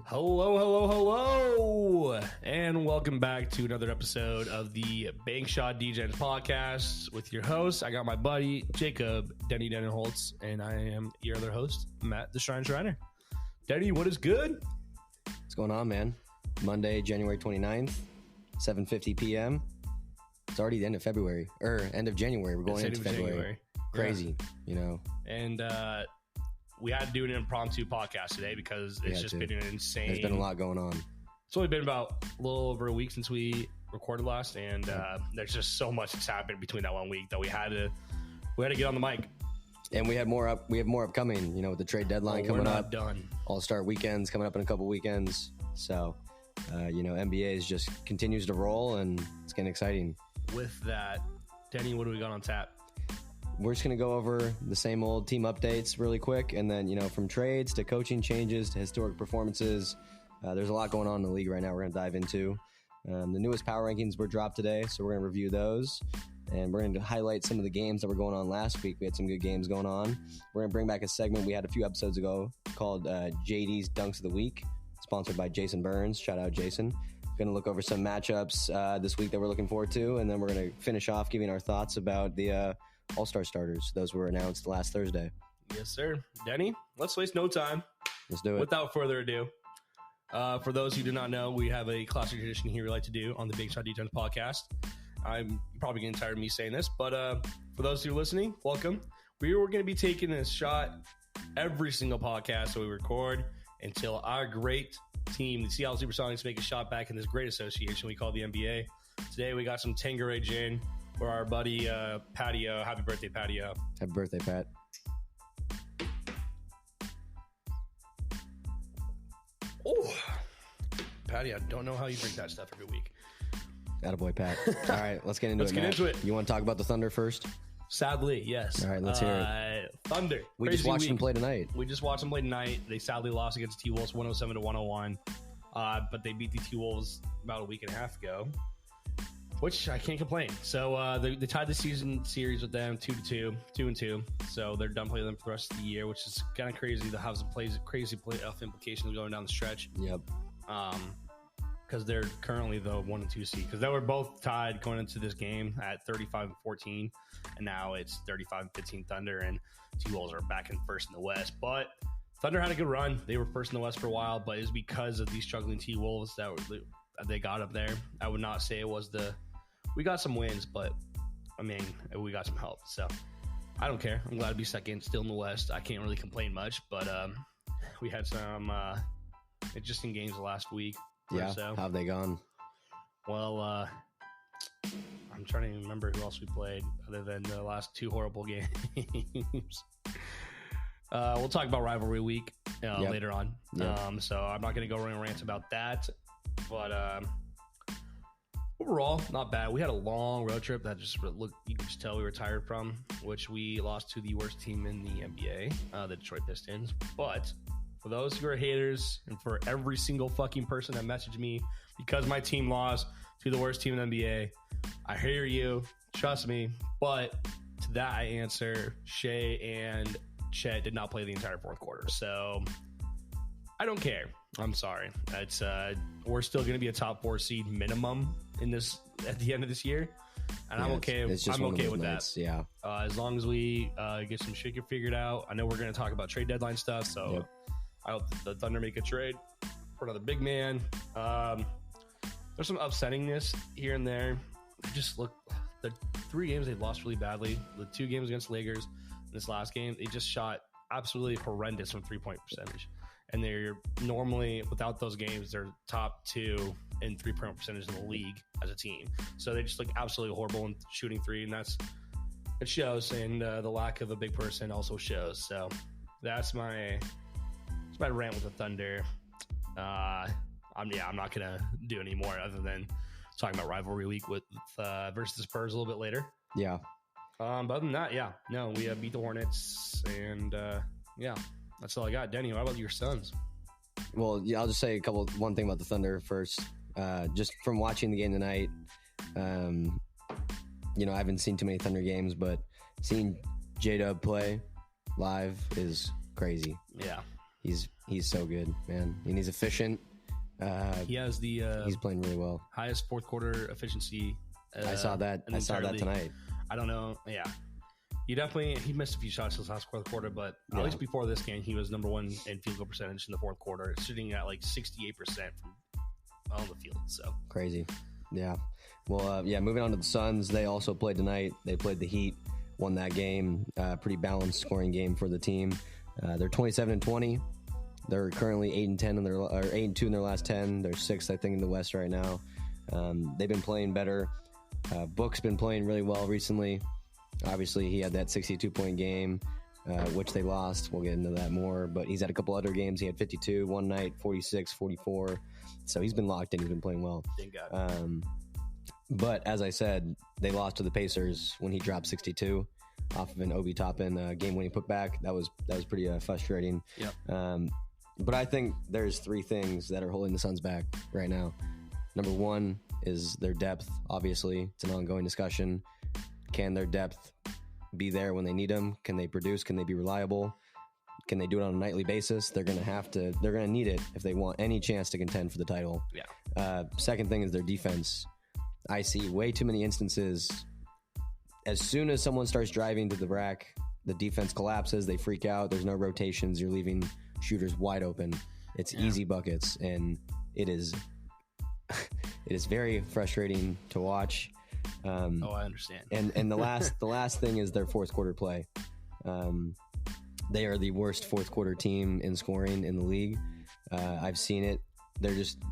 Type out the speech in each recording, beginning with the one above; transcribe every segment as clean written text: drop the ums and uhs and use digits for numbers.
Hello, hello, hello, and welcome back to another episode of the Bank Shot DJs podcast with your host. I got my buddy Jacob Denny Denenholtz, and I am your other host, Matt the Shrine Shriner. Denny, what is good? What's going on, man? Monday, January 29th, 7:50 p.m. It's already the end of February, or end of January. We're going into February. January. Crazy, you know. And we had to do an impromptu podcast today because it's just been an insane... There's been a lot going on. It's only been about a little over a week since we recorded last, and there's just so much that's happened between that 1 week that we had to get on the mic. And we have more upcoming, you know, with the trade deadline coming up. We're not done. All-Star weekends coming up in a couple weekends. So, you know, NBA just continues to roll, and it's getting exciting. With that, Denny, what do we got on tap? We're just going to go over the same old team updates really quick. And then, you know, from trades to coaching changes to historic performances, there's a lot going on in the league right now we're going to dive into. The newest power rankings were dropped today, so we're going to review those. And we're going to highlight some of the games that were going on last week. We had some good games going on. We're going to bring back a segment we had a few episodes ago called JD's Dunks of the Week, sponsored by Jason Burns. Shout out, Jason. Going to look over some matchups this week that we're looking forward to. And then we're going to finish off giving our thoughts about the All-Star starters. Those were announced last Thursday. Yes, sir. Denny, let's waste no time. Let's do it. Without further ado, for those who do not know, we have a classic tradition here we like to do on the Big Shot D10 podcast. I'm probably getting tired of me saying this, but for those who are listening, welcome. We were going to be taking this shot every single podcast that we record until our great team, the Seattle Supersonics, make a shot back in this great association we call the NBA. Today we got some Tanqueray gin for our buddy Patio. Happy birthday, Patio. Happy birthday, Pat. Oh, Patty, I don't know how you drink that stuff every week. Attaboy, Pat. All right, let's get into Let's it, get Matt. into it. You want to talk about the Thunder first? Sadly, yes. All right, let's hear it. Thunder. We just watched them play tonight. We just watched them play tonight. They sadly lost against the T-Wolves 107-101. But they beat the T-Wolves about a week and a half ago, which I can't complain. So they tied the season series with them 2-2. So they're done playing them for the rest of the year, which is kind of crazy to have some crazy playoff implications going down the stretch. Yep. Because they're currently the 1 and 2 seed. Because they were both tied going into this game at 35-14, and now it's 35-15 Thunder, and T-Wolves are back in first in the West. But Thunder had a good run. They were first in the West for a while, but it's because of these struggling T-Wolves that they got up there. I would not say it was we got some wins, but I mean, we got some help. So I don't care. I'm glad to be second, still in the West. I can't really complain much, but we had some interesting games last week. Yeah, so. how have they gone? Well, I'm trying to remember who else we played other than the last two horrible games. We'll talk about Rivalry Week later on. Yep. So I'm not going to go running rants about that. But overall, not bad. We had a long road trip that you can just tell we were tired from, which we lost to the worst team in the NBA, the Detroit Pistons. But for those who are haters, and for every single fucking person that messaged me because my team lost to the worst team in the NBA, I hear you. Trust me. But to that, I answer Shea and Chet did not play the entire fourth quarter. So I don't care. I'm sorry. It's we're still going to be a top 4 seed minimum in this at the end of this year, and I'm okay. I'm okay with that. Yeah. As long as we get some shit figured out. I know we're going to talk about trade deadline stuff, so. Yep. I hope the Thunder make a trade for another big man. There's some upsettingness here and there. Just look, the 3 games they lost really badly. The 2 games against Lakers in this last game, they just shot absolutely horrendous from 3-point percentage. And they're normally, without those games, they're top 2 in 3-point percentage in the league as a team. So they just look absolutely horrible in shooting 3, and it shows. And the lack of a big person also shows. So that's my rant with the Thunder. I'm not gonna do any more other than talking about Rivalry Week with versus the Spurs a little bit later. Yeah. But other than that, we beat the Hornets, and that's all I got. Denny, how about your Suns? Well, yeah, I'll just say one thing about the Thunder first. Just from watching the game tonight, you know, I haven't seen too many Thunder games, but seeing J-Dub play live is crazy. Yeah. He's so good, man, and he's efficient. He has the he's playing really well. highest fourth quarter efficiency. I saw that. I saw that tonight. I don't know. Yeah, he missed a few shots this last fourth quarter, but at least before this game, he was number one in field goal percentage in the fourth quarter, shooting at like 68% from on the field. So crazy. Yeah. Well, moving on to the Suns. They also played tonight. They played the Heat, won that game. Pretty balanced scoring game for the team. They're 27-20. They're currently 8-10 in their 8-2 in their last 10. They're 6th, I think, in the West right now. They've been playing better. Book's been playing really well recently. Obviously, he had that 62-point game, which they lost. We'll get into that more. But he's had a couple other games. He had 52 one night, 46, 44. So he's been locked in. He's been playing well. Thank God. But as I said, they lost to the Pacers when he dropped 62 off of an Obi Toppin game-winning putback. That was pretty frustrating. Yep. But I think there's 3 things that are holding the Suns back right now. Number 1 is their depth. Obviously, it's an ongoing discussion. Can their depth be there when they need them? Can they produce? Can they be reliable? Can they do it on a nightly basis? They're going to need it if they want any chance to contend for the title. Yeah. Second thing is their defense. I see way too many instances. As soon as someone starts driving to the rack, the defense collapses. They freak out. There's no rotations. You're leaving shooters wide open. It's easy buckets, and it is very frustrating to watch. I understand. And the last thing is their fourth quarter play. They are the worst fourth quarter team in scoring in the league. I've seen it.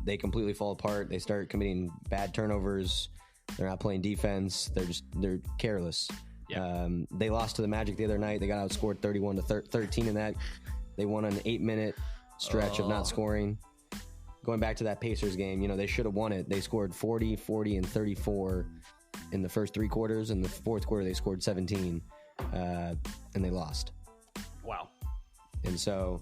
They completely fall apart. They start committing bad turnovers. They're not playing defense. They're careless. Yeah. They lost to the Magic the other night. They got outscored 31-13 in that. They won an 8-minute stretch of not scoring. Going back to that Pacers game, they should have won it. They scored 40, 40, and 34 in the first 3 quarters. In the fourth quarter, they scored 17, and they lost. Wow. And so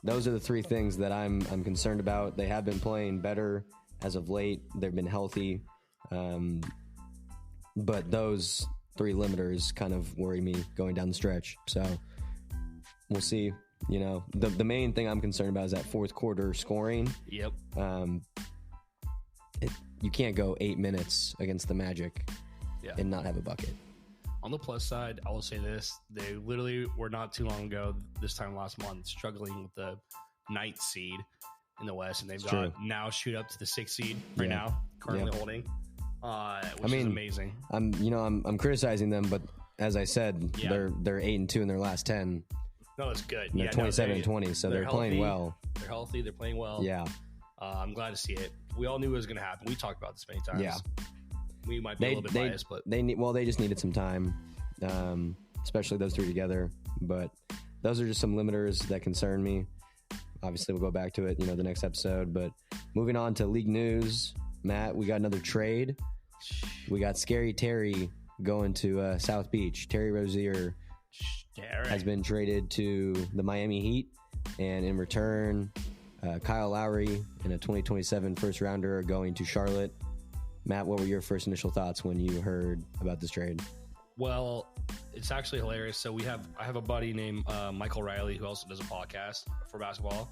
those are the 3 things that I'm concerned about. They have been playing better as of late. They've been healthy. But those 3 limiters kind of worry me going down the stretch. So we'll see. The main thing I'm concerned about is that fourth quarter scoring. Yep. You can't go 8 minutes against the Magic and not have a bucket. On the plus side, I will say this. They literally were not too long ago, this time last month, struggling with the 9th seed in the West, and they've now shoot up to the 6th seed now, currently holding, which is amazing. I'm criticizing them, but as I said, they're 8-2 in their last 10. No, it's good. They're 27-20, so they're playing well. They're healthy. They're playing well. Yeah. I'm glad to see it. We all knew it was going to happen. We talked about this many times. Yeah. We might be a little bit biased, but they just needed some time, especially those 3 together. But those are just some limiters that concern me. Obviously, we'll go back to it, the next episode. But moving on to league news, Matt, we got another trade. We got Scary Terry going to South Beach. Terry Rozier has been traded to the Miami Heat, and in return, Kyle Lowry and a 2027 first rounder are going to Charlotte. Matt, what were your first initial thoughts when you heard about this trade? Well, it's actually hilarious. So I have a buddy named Michael Riley who also does a podcast for basketball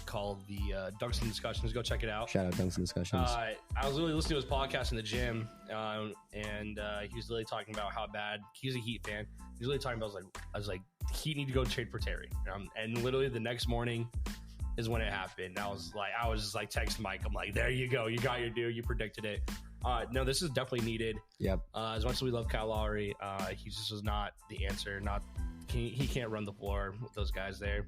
called the Dunks and Discussions. Go check it out. Shout out Dunks and Discussions. I was really listening to his podcast in the gym, and he was really talking about how bad he's a Heat fan. He was really talking about I was like Heat need to go trade for Terry, and literally the next morning is when it happened. I was just like texting Mike. I'm like, there you go. You got your due. You predicted it. No, this is definitely needed. Yep. As much as we love Kyle Lowry, he just was not the answer. He can't run the floor with those guys there.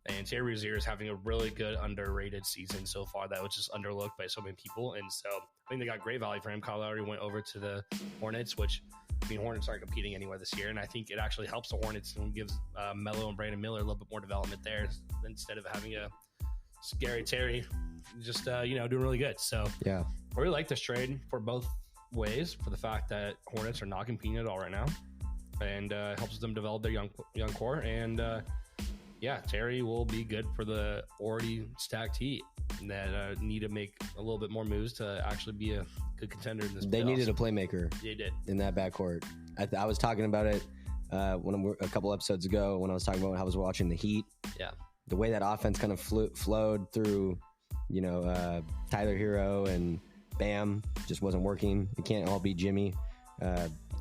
And Terry Rozier is having a really good underrated season so far that was just underlooked by so many people. And so I think they got great value for him. Kyle Lowry went over to the Hornets, which Hornets aren't competing anywhere this year. And I think it actually helps the Hornets and gives Melo and Brandon Miller a little bit more development there instead of having a Scary Terry just, doing really good. So yeah, I really like this trade for both ways, for the fact that Hornets are not competing at all right now, and helps them develop their young core. And Terry will be good for the already stacked Heat that need to make a little bit more moves to actually be a good contender in this. They needed a playmaker. They did in that backcourt. I was talking about it a couple episodes ago when I was talking about when I was watching the Heat. Yeah. the way that offense kind of flowed through, Tyler Hero and Bam just wasn't working. It can't all be Jimmy.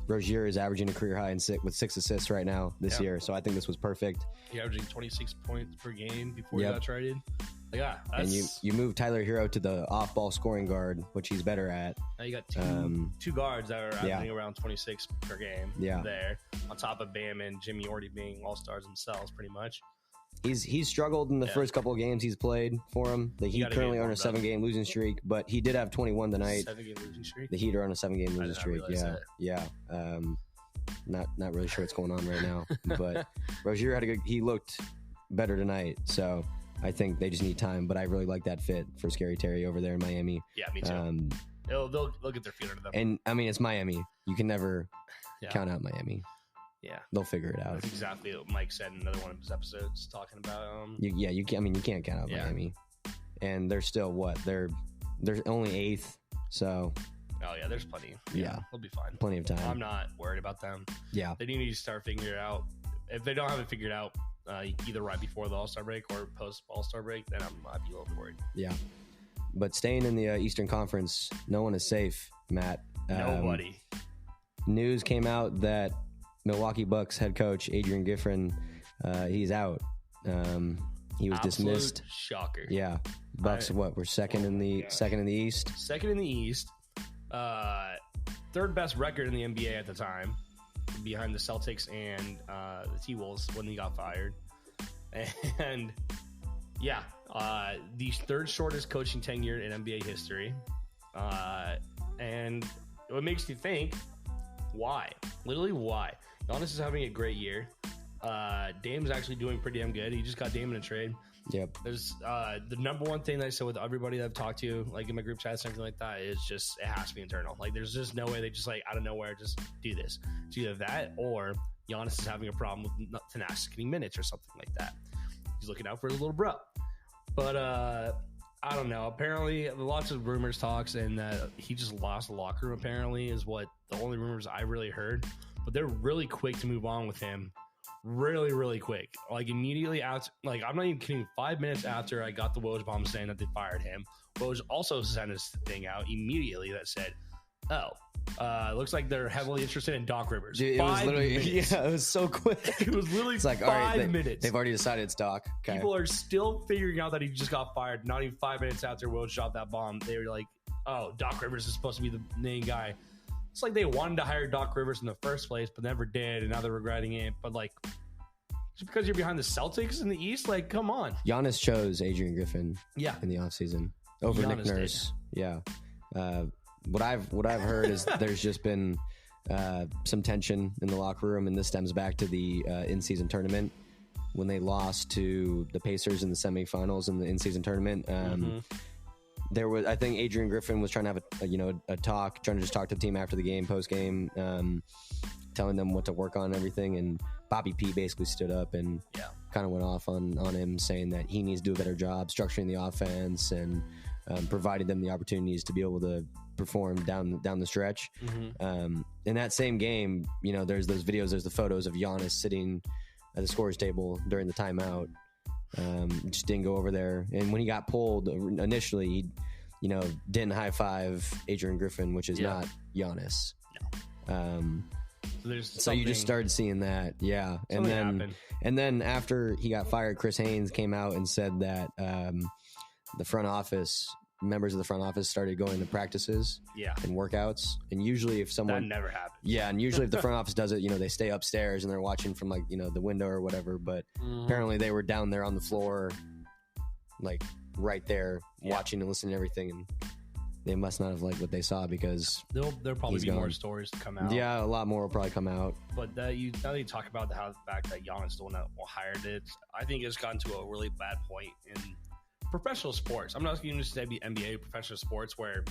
Rozier is averaging a career high with 6 assists right now this year, so I think this was perfect. He's averaging 26 points per game before he got traded. And you move Tyler Hero to the off-ball scoring guard, which he's better at. Now you got two guards that are averaging around 26 per game there, on top of Bam and Jimmy already being all-stars themselves pretty much. He's struggled in the first couple of games he's played for him. The Heat currently on a 7-game losing streak, but he did have 21 tonight. 7-game losing streak? The Heat are on a 7-game losing streak. Yeah. Not really sure what's going on right now, but Rozier he looked better tonight, so I think they just need time. But I really like that fit for Scary Terry over there in Miami. Yeah, me too. They'll get their feet under them. And I mean, it's Miami. You can never count out Miami. Yeah, they'll figure it out. That's exactly what Mike said in another one of his episodes, talking about. You can't count out Miami, and they're still they're only 8th. So, oh yeah, there's plenty. Yeah, they'll be fine. Plenty of time. I'm not worried about them. Yeah, they need to start figuring it out. If they don't have it figured out, either right before the All-Star break or post All-Star break, then I'd be a little worried. Yeah, but staying in the Eastern Conference, no one is safe, Matt. Nobody. News came out that Milwaukee Bucks head coach Adrian Griffin, he's out. He was dismissed. Shocker. Yeah, Bucks. We're second in the East. Second in the East. Third best record in the NBA at the time, behind the Celtics and the T-Wolves when he got fired. And the third shortest coaching tenure in NBA history. And it makes you think, why? Literally, why? Giannis is having a great year. Dame's actually doing pretty damn good. He just got Dame in a trade. Yep. There's the number one thing that I said with everybody that I've talked to, like in my group chats and everything like that, is just it has to be internal. Like there's just no way they just out of nowhere just do this. It's either that or Giannis is having a problem with Thanasis getting minutes or something like that. He's looking out for his little bro. But I don't know. Apparently, lots of rumors talks, and he just lost the locker room. Apparently, is what the only rumors I really heard. But they're really quick to move on with him. Really, really quick. Like immediately after, I'm not even kidding. 5 minutes after I got the Woj bomb saying that they fired him, Woj also sent his thing out immediately that said, looks like they're heavily interested in Doc Rivers. Dude, it was literally, it was so quick. It was literally it's like, 5 minutes. They've already decided it's Doc. Okay. People are still figuring out that he just got fired. Not even 5 minutes after Woj dropped that bomb, they were like, oh, Doc Rivers is supposed to be the main guy. It's like they wanted to hire Doc Rivers in the first place, but never did, and now they're regretting it. But just because you're behind the Celtics in the East, come on. Giannis chose Adrian Griffin. In the offseason over Nick Nurse. Did. Yeah. What I've heard is there's just been some tension in the locker room, and this stems back to the in-season tournament when they lost to the Pacers in the semifinals in the in-season tournament. There was, I think, Adrian Griffin was trying to have a talk, trying to just talk to the team after the game, post game, telling them what to work on and everything. And Bobby P basically stood up and kind of went off on him, saying that he needs to do a better job structuring the offense and provided them the opportunities to be able to perform down the stretch. In that same game, there's those videos, there's the photos of Giannis sitting at the scorer's table during the timeout. Just didn't go over there, and when he got pulled initially, he didn't high five Adrian Griffin, which is not Giannis. So you just started seeing that, and then after he got fired, Chris Haynes came out and said that the front office, members of the front office, started going to practices and workouts. And usually if someone... That never happens. Yeah, and usually if the front office does it, they stay upstairs and they're watching from the window or whatever. But apparently they were down there on the floor, right there, watching and listening to everything. And they must not have liked what they saw, because there'll probably be more stories to come out. Yeah, a lot more will probably come out. But now that you talk about the fact that Giannis is the one that hired it, I think it's gotten to a really bad point in professional sports. I'm not even just say NBA, professional sports, where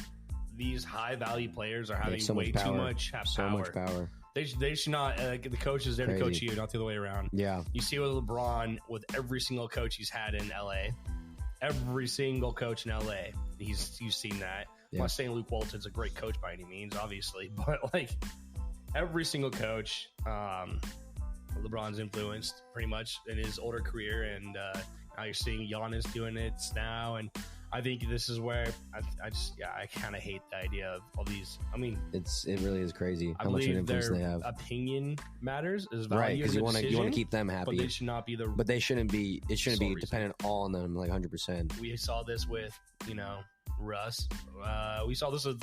these high value players are having too much power. They should not. The coach is there to coach you, not the other way around. Yeah, you see with LeBron, with every single coach he's had in LA, every single coach in LA, you've seen that. I'm not saying Luke Walton's a great coach by any means, obviously, but every single coach, LeBron's influenced pretty much in his older career, and how you're seeing Giannis doing it now, and I think this is where I kind of hate the idea of all these. I mean, it really is crazy how much of an influence they have. Opinion matters is right, because you want to keep them happy, but they should not be the. But they shouldn't be. It shouldn't be dependent all on them, like 100%. We saw this with Russ. We saw this with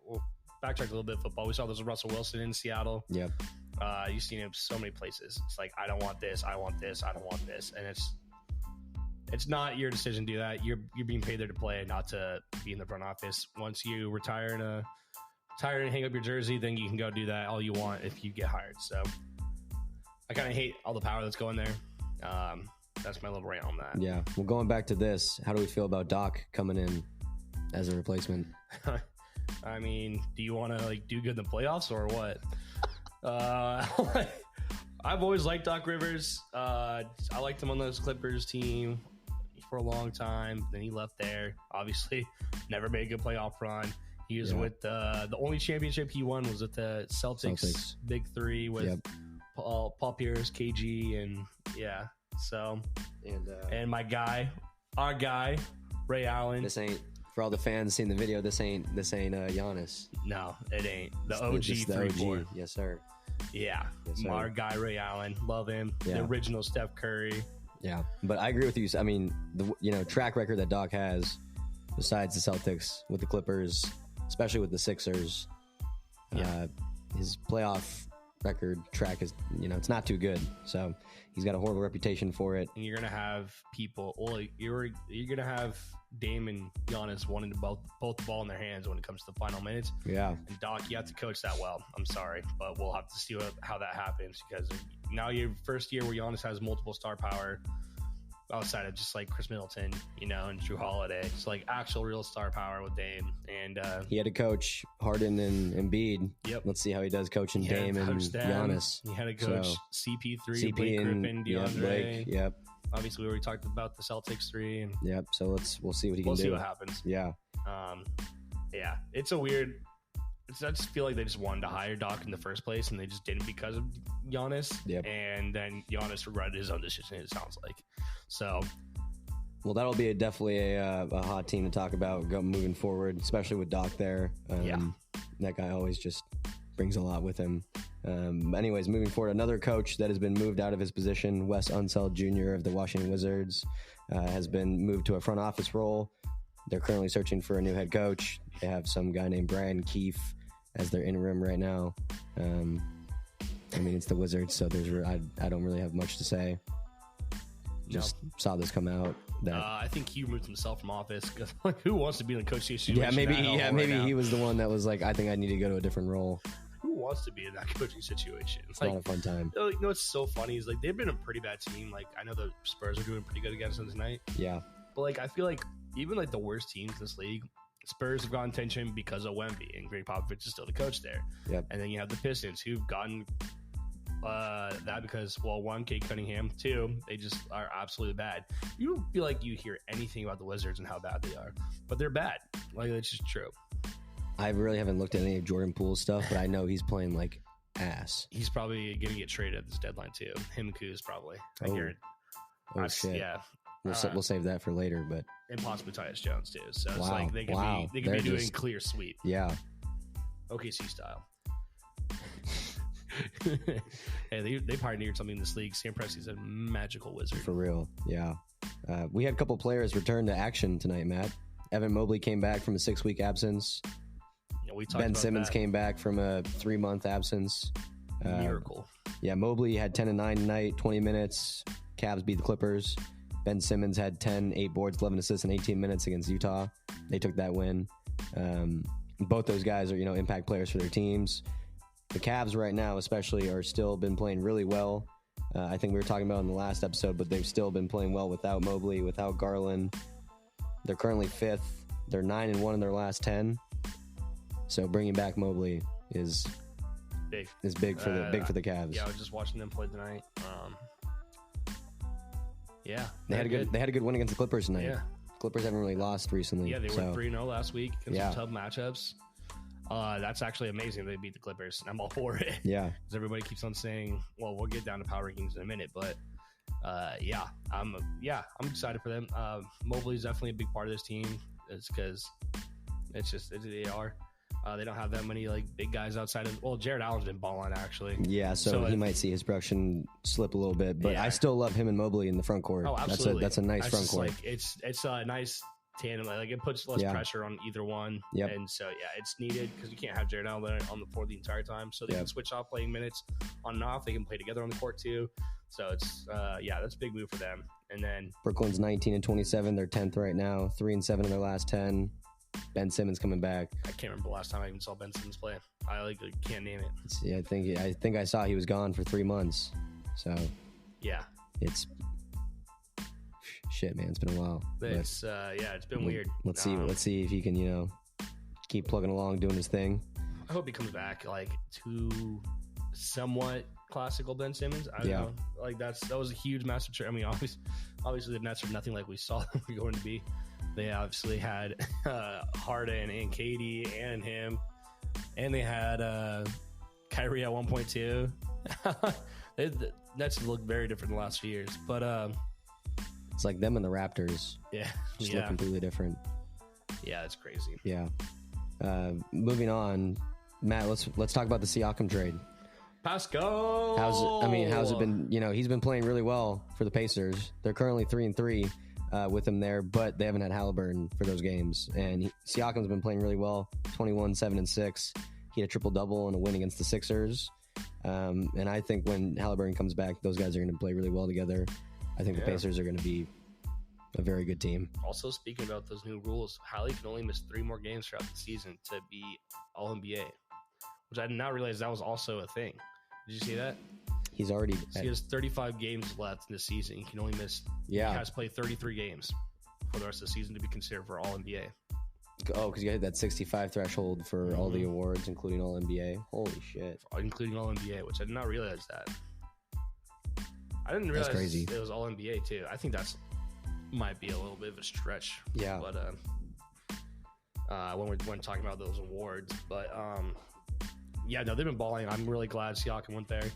we'll backtrack a little bit of football. We saw this with Russell Wilson in Seattle. Yep. You've seen him so many places. It's like, I don't want this, I want this, I don't want this, and it's not your decision to do that. You're being paid there to play, not to be in the front office. Once you retire and hang up your jersey, then you can go do that all you want if you get hired. So I kind of hate all the power that's going there. That's my little rant on that. Yeah. Well, going back to this, how do we feel about Doc coming in as a replacement? I mean, do you want to do good in the playoffs or what? I've always liked Doc Rivers. I liked him on those Clippers team for a long time. Then he left there. Obviously, never made a good playoff run. He was with the only championship he won was with the Celtics. Big Three with Paul Pierce, KG, and So and our guy, Ray Allen. This ain't. For all the fans seeing the video, this ain't Giannis. No, it ain't. The OG 3-4. Yes, sir. Yeah. Yes, sir. Our guy Ray Allen. Love him. Yeah. The original Steph Curry. Yeah. But I agree with you. I mean, the track record that Doc has, besides the Celtics, with the Clippers, especially with the Sixers, his playoff record track is, it's not too good. So he's got a horrible reputation for it. And you're going to have people, you're going to have Dame and Giannis wanting to both the ball in their hands when it comes to the final minutes. Yeah. And Doc, you have to coach that well. I'm sorry, but we'll have to see how that happens, because now your first year where Giannis has multiple star power outside of just like Chris Middleton, and Drew Holiday. It's like actual real star power with Dame. And he had to coach Harden and Embiid. Yep. Let's see how he does coaching Dame and Giannis. He had to coach CP3, Blake Griffin, DeAndre. Blake, yep. Obviously, we already talked about the Celtics 3. And yep. So we'll see what he can do. We'll see what happens. Yeah. It's a weird. I just feel like they just wanted to hire Doc in the first place, and they just didn't because of Giannis. Yep. And then Giannis regretted his own decision, it sounds like. So, well, that'll be definitely a hot team to talk about moving forward, especially with Doc there. That guy always just brings a lot with him. Anyways, moving forward, another coach that has been moved out of his position, Wes Unseld Jr. of the Washington Wizards, has been moved to a front office role. They're currently searching for a new head coach. They have some guy named Brian Keefe as their interim right now. It's the Wizards, so I don't really have much to say. Just saw this come out. I think he removed himself from office, because who wants to be in the coaching situation? Yeah, maybe he was the one that was like, I think I need to go to a different role. Who wants to be in that coaching situation? It's not a fun time. What's so funny is they've been a pretty bad team. I know the Spurs are doing pretty good against them tonight. Yeah, but I feel like even the worst teams in this league, Spurs have gotten attention because of Wemby, and Greg Popovich is still the coach there. Yep. And then you have the Pistons, who've gotten that because, one, Kate Cunningham, two, they just are absolutely bad. You don't feel like you hear anything about the Wizards and how bad they are, but they're bad. It's just true. I really haven't looked at any of Jordan Poole's stuff, but I know he's playing like ass. He's probably going to get traded at this deadline too. Him and Kuz probably. I hear it. Oh shit. Yeah. We'll save that for later, but and possibly Tyus Jones too. So it's they could be doing clear sweep. Yeah. OKC style. Hey, they pioneered something in this league. Sam Presti's a magical wizard. For real. Yeah. We had a couple players return to action tonight, Matt. Evan Mobley came back from a 6-week absence. Ben Simmons came back from a 3-month absence. Miracle. Yeah, Mobley had 10 and 9 tonight, 20 minutes. Cavs beat the Clippers. Ben Simmons had 10, 8 boards, 11 assists in 18 minutes against Utah. They took that win. Both those guys are, impact players for their teams. The Cavs right now especially are still been playing really well. I think we were talking about in the last episode, but they've still been playing well without Mobley, without Garland. They're currently 5th. They're 9-1 in their last 10. So bringing back Mobley is big for the Cavs. Yeah, I was just watching them play tonight. They had a good win against the Clippers tonight. Yeah, Clippers haven't really lost recently. Yeah, they were 3-0 last week against some tough matchups. That's actually amazing. They beat the Clippers, and I'm all for it. Yeah, because everybody keeps on saying, "Well, we'll get down to power rankings in a minute," but I'm excited for them. Mobley is definitely a big part of this team. It's because they are. They don't have that many like big guys outside of. Well, Jared Allen's been balling actually. Yeah, so he might see his production slip a little bit, but I still love him and Mobley in the front court. Oh, absolutely. That's a nice front court. Like, it's a nice tandem. Like it puts less pressure on either one. Yep. And so it's needed because you can't have Jared Allen on the floor the entire time. So they can switch off playing minutes on and off. They can play together on the court too. So it's that's a big move for them. And then Brooklyn's 19-27. They're 10th right now. 3-7 in their last 10. Ben Simmons coming back. I can't remember the last time I even saw Ben Simmons play. I can't name it. Yeah, I think I saw he was gone for 3 months. So yeah, it's shit, man. It's been a while. It's been weird. Let's see if he can keep plugging along, doing his thing. I hope he comes back like to somewhat classical Ben Simmons. I don't know. Like that was a huge massive trade. I mean, obviously the Nets are nothing like we saw them were going to be. They obviously had Harden and Katie and him, and they had Kyrie at 1.2. The Nets look very different the last few years, but it's like them and the Raptors. Yeah, just look completely different. Yeah, it's crazy. Yeah. Moving on, Matt. Let's talk about the Siakam trade. Pascal. How's it been? He's been playing really well for the Pacers. They're currently 3-3 with him there, but they haven't had Halliburton for those games. And Siakam's been playing really well. 21, 7, and 6. He had a triple-double and a win against the Sixers. And I think when Halliburton comes back, those guys are going to play really well together. I think the Pacers are going to be a very good team. Also, speaking about those new rules, Hallie can only miss 3 more games throughout the season to be All-NBA, which I did not realize that was also a thing. Did you see that? He has 35 games left in the season. He can only miss. He has to play 33 games for the rest of the season to be considered for All-NBA. Oh, because you hit that 65 threshold for all the awards, including All-NBA. Holy shit. Including All-NBA, which I did not realize that. I didn't realize it was All-NBA, too. I think that's might be a little bit of a stretch. Yeah. But when we're talking about those awards. But, they've been balling. I'm really glad Siakam went there.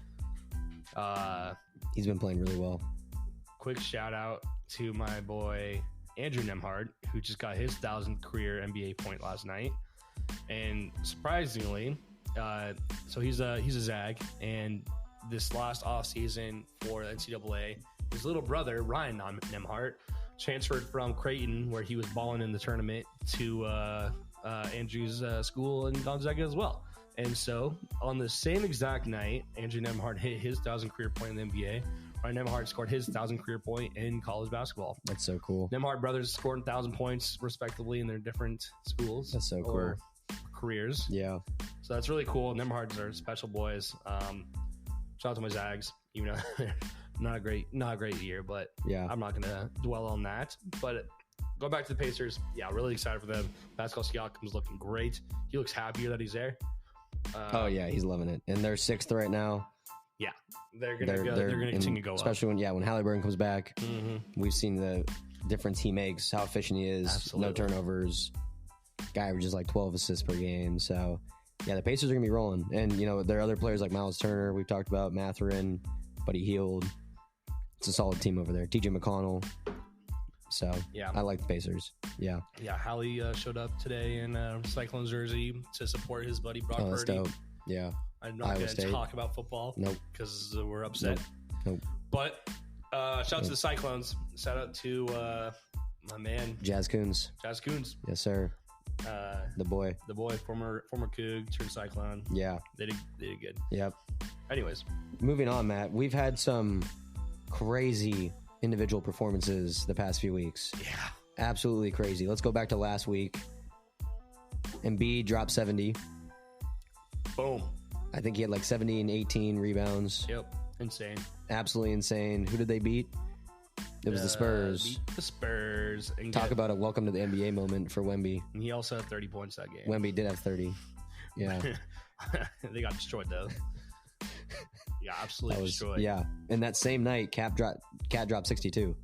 He's been playing really well. Quick shout out to my boy Andrew Nemhard, who just got his 1,000th career NBA point last night. And surprisingly, so he's a Zag, and this last offseason for the NCAA, his little brother Ryan Nemhard transferred from Creighton, where he was balling in the tournament, to Andrew's school in Gonzaga as well. And so, on the same exact night, Andrew Nemhard hit his 1,000 career point in the NBA. Ryan Nemhard scored his 1,000 career point in college basketball. That's so cool. Nemhard brothers scored 1,000 points, respectively, in their different schools. That's so cool. Careers. Yeah. So, that's really cool. Nemhards are special boys. Shout out to my Zags. Even though not a great year, but I'm not going to dwell on that. But going back to the Pacers, really excited for them. Pascal Siakam's looking great. He looks happier that he's there. He's loving it, and they're 6th right now. Yeah, they're gonna continue to go especially up. when Halliburton comes back. We've seen the difference he makes, how efficient he is. Absolutely. No turnovers. Guy averages like 12 assists per game. So the Pacers are gonna be rolling, and there are other players like Miles Turner. We've talked about Mathurin, Buddy Hield. It's a solid team over there. TJ McConnell. So I like the Pacers. Yeah. Hallie showed up today in Cyclones jersey to support his buddy Brock Purdy. That's dope. Yeah. I'm not going to talk about football. Nope. Because we're upset. Nope. But shout out to the Cyclones. Shout out to my man Jazz Coons. Yes, sir. The boy, former Coug turned Cyclone. Yeah. They did good. Yep. Anyways, moving on, Matt. We've had some crazy individual performances the past few weeks. Yeah. Absolutely crazy. Let's go back to last week. Embiid dropped 70. Boom. I think he had like 70 and 18 rebounds. Yep. Insane. Absolutely insane. Who did they beat? It was the Spurs. Beat the Spurs. And talk about a welcome to the NBA moment for Wemby. And he also had 30 points that game. Wemby did have 30. Yeah. They got destroyed though. Yeah, absolutely destroyed. Yeah. And that same night, Cat dropped 62.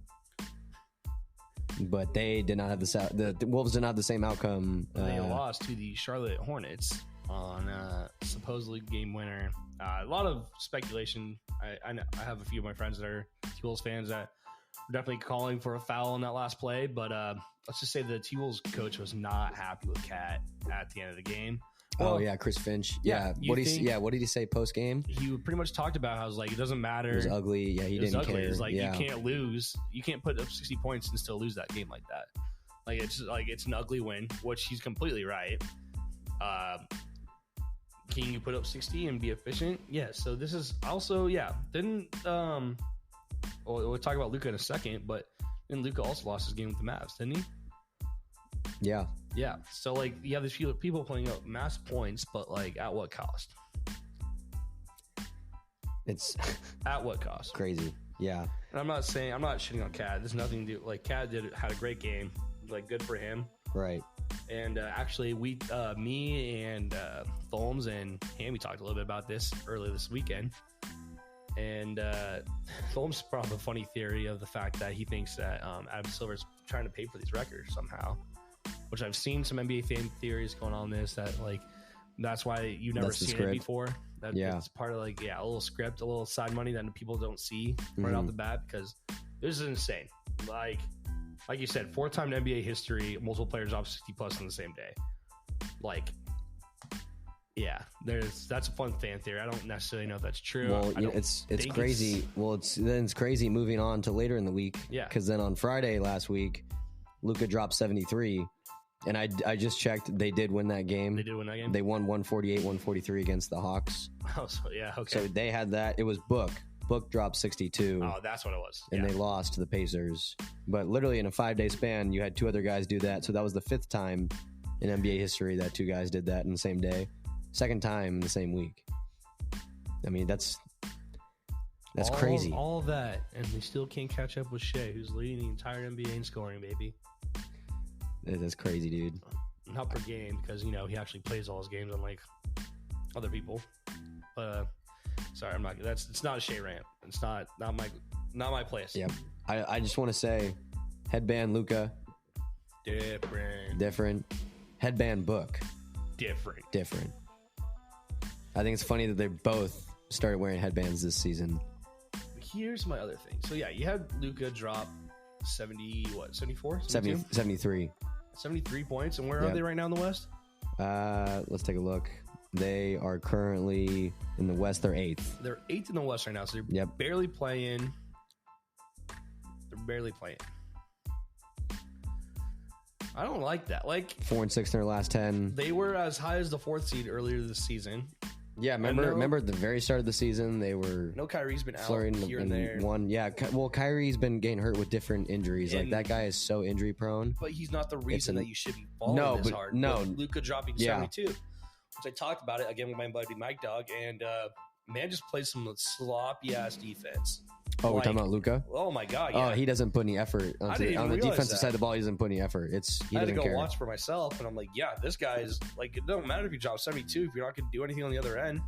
But they did not have the Wolves did not have the same outcome. They lost to the Charlotte Hornets on supposedly game winner. A lot of speculation. I have a few of my friends that are T-Wolves fans that were definitely calling for a foul on that last play. But let's just say the T-Wolves coach was not happy with Cat at the end of the game. Well, Chris Finch. Yeah, what did he say post game? He pretty much talked about how it was like, it doesn't matter. It was ugly. Yeah, he didn't care. It's like, you can't lose. You can't put up 60 points and still lose that game like that. Like, it's an ugly win, which he's completely right. Can you put up 60 and be efficient? Yeah. So this is also, Didn't we'll talk about Luka in a second, but then Luka also lost his game with the Mavs, didn't he? Yeah. Yeah. So like, you have these people putting up mass points, but like, at what cost? It's at what cost? Crazy. Yeah. And I'm not shitting on Cat. There's nothing to do. Like, Cat had a great game. Like, good for him. Right. And actually, me and Tholmes and Hammy talked a little bit about this earlier this weekend. And Tholmes brought up a funny theory of the fact that he thinks that Adam Silver's trying to pay for these records somehow, which I've seen some NBA fan theories going on this, that like, that's why you've never seen it before. It's part of like, a little script, a little side money that people don't see right off the bat, because this is insane. Like you said, 4-time in NBA history, multiple players off 60 plus on the same day. Like, that's a fun fan theory. I don't necessarily know if that's true. Well, it's crazy. It's crazy moving on to later in the week. Yeah. Because then on Friday last week, Luka dropped 73. And I just checked. They did win that game. They won 148-143 against the Hawks. Oh, so okay. So they had that. It was Book. Book dropped 62. Oh, that's what it was. And they lost to the Pacers. But literally in a 5-day span, you had 2 other guys do that. So that was the 5th time in NBA history that 2 guys did that in the same day. 2nd time in the same week. I mean, that's crazy. All of that, and they still can't catch up with Shea, who's leading the entire NBA in scoring, baby. That's crazy, dude. Not per game, because, he actually plays all his games unlike other people. But sorry, I'm not. It's not a Shea rant. It's not my place. Yeah, I just want to say, headband Luka, different. Headband Book, different. I think it's funny that they both started wearing headbands this season. Here's my other thing. So you had Luka drop 74? 73. 73 points, and where are they right now in the West? Let's take a look. They are currently in the West. They're 8th. They're 8th in the West right now, so they're barely playing. I don't like that. Like, 4-6 in their last 10. They were as high as the 4th seed earlier this season. Yeah, remember at the very start of the season, they were. No, Kyrie's been out here and there. Well, Kyrie's been getting hurt with different injuries. Like, that guy is so injury prone. But he's not the reason that you should be falling this hard. No, Luka dropping 72, which I talked about it again with my buddy Mike Dog, and man just plays some sloppy ass defense. Oh, we're talking about Luka? Oh my god! Yeah. Oh, he doesn't put any effort on the defensive side of the ball. He doesn't put any effort. I had to go watch for myself, and I'm like, this guy's like, it doesn't matter if you drop 72 if you're not going to do anything on the other end.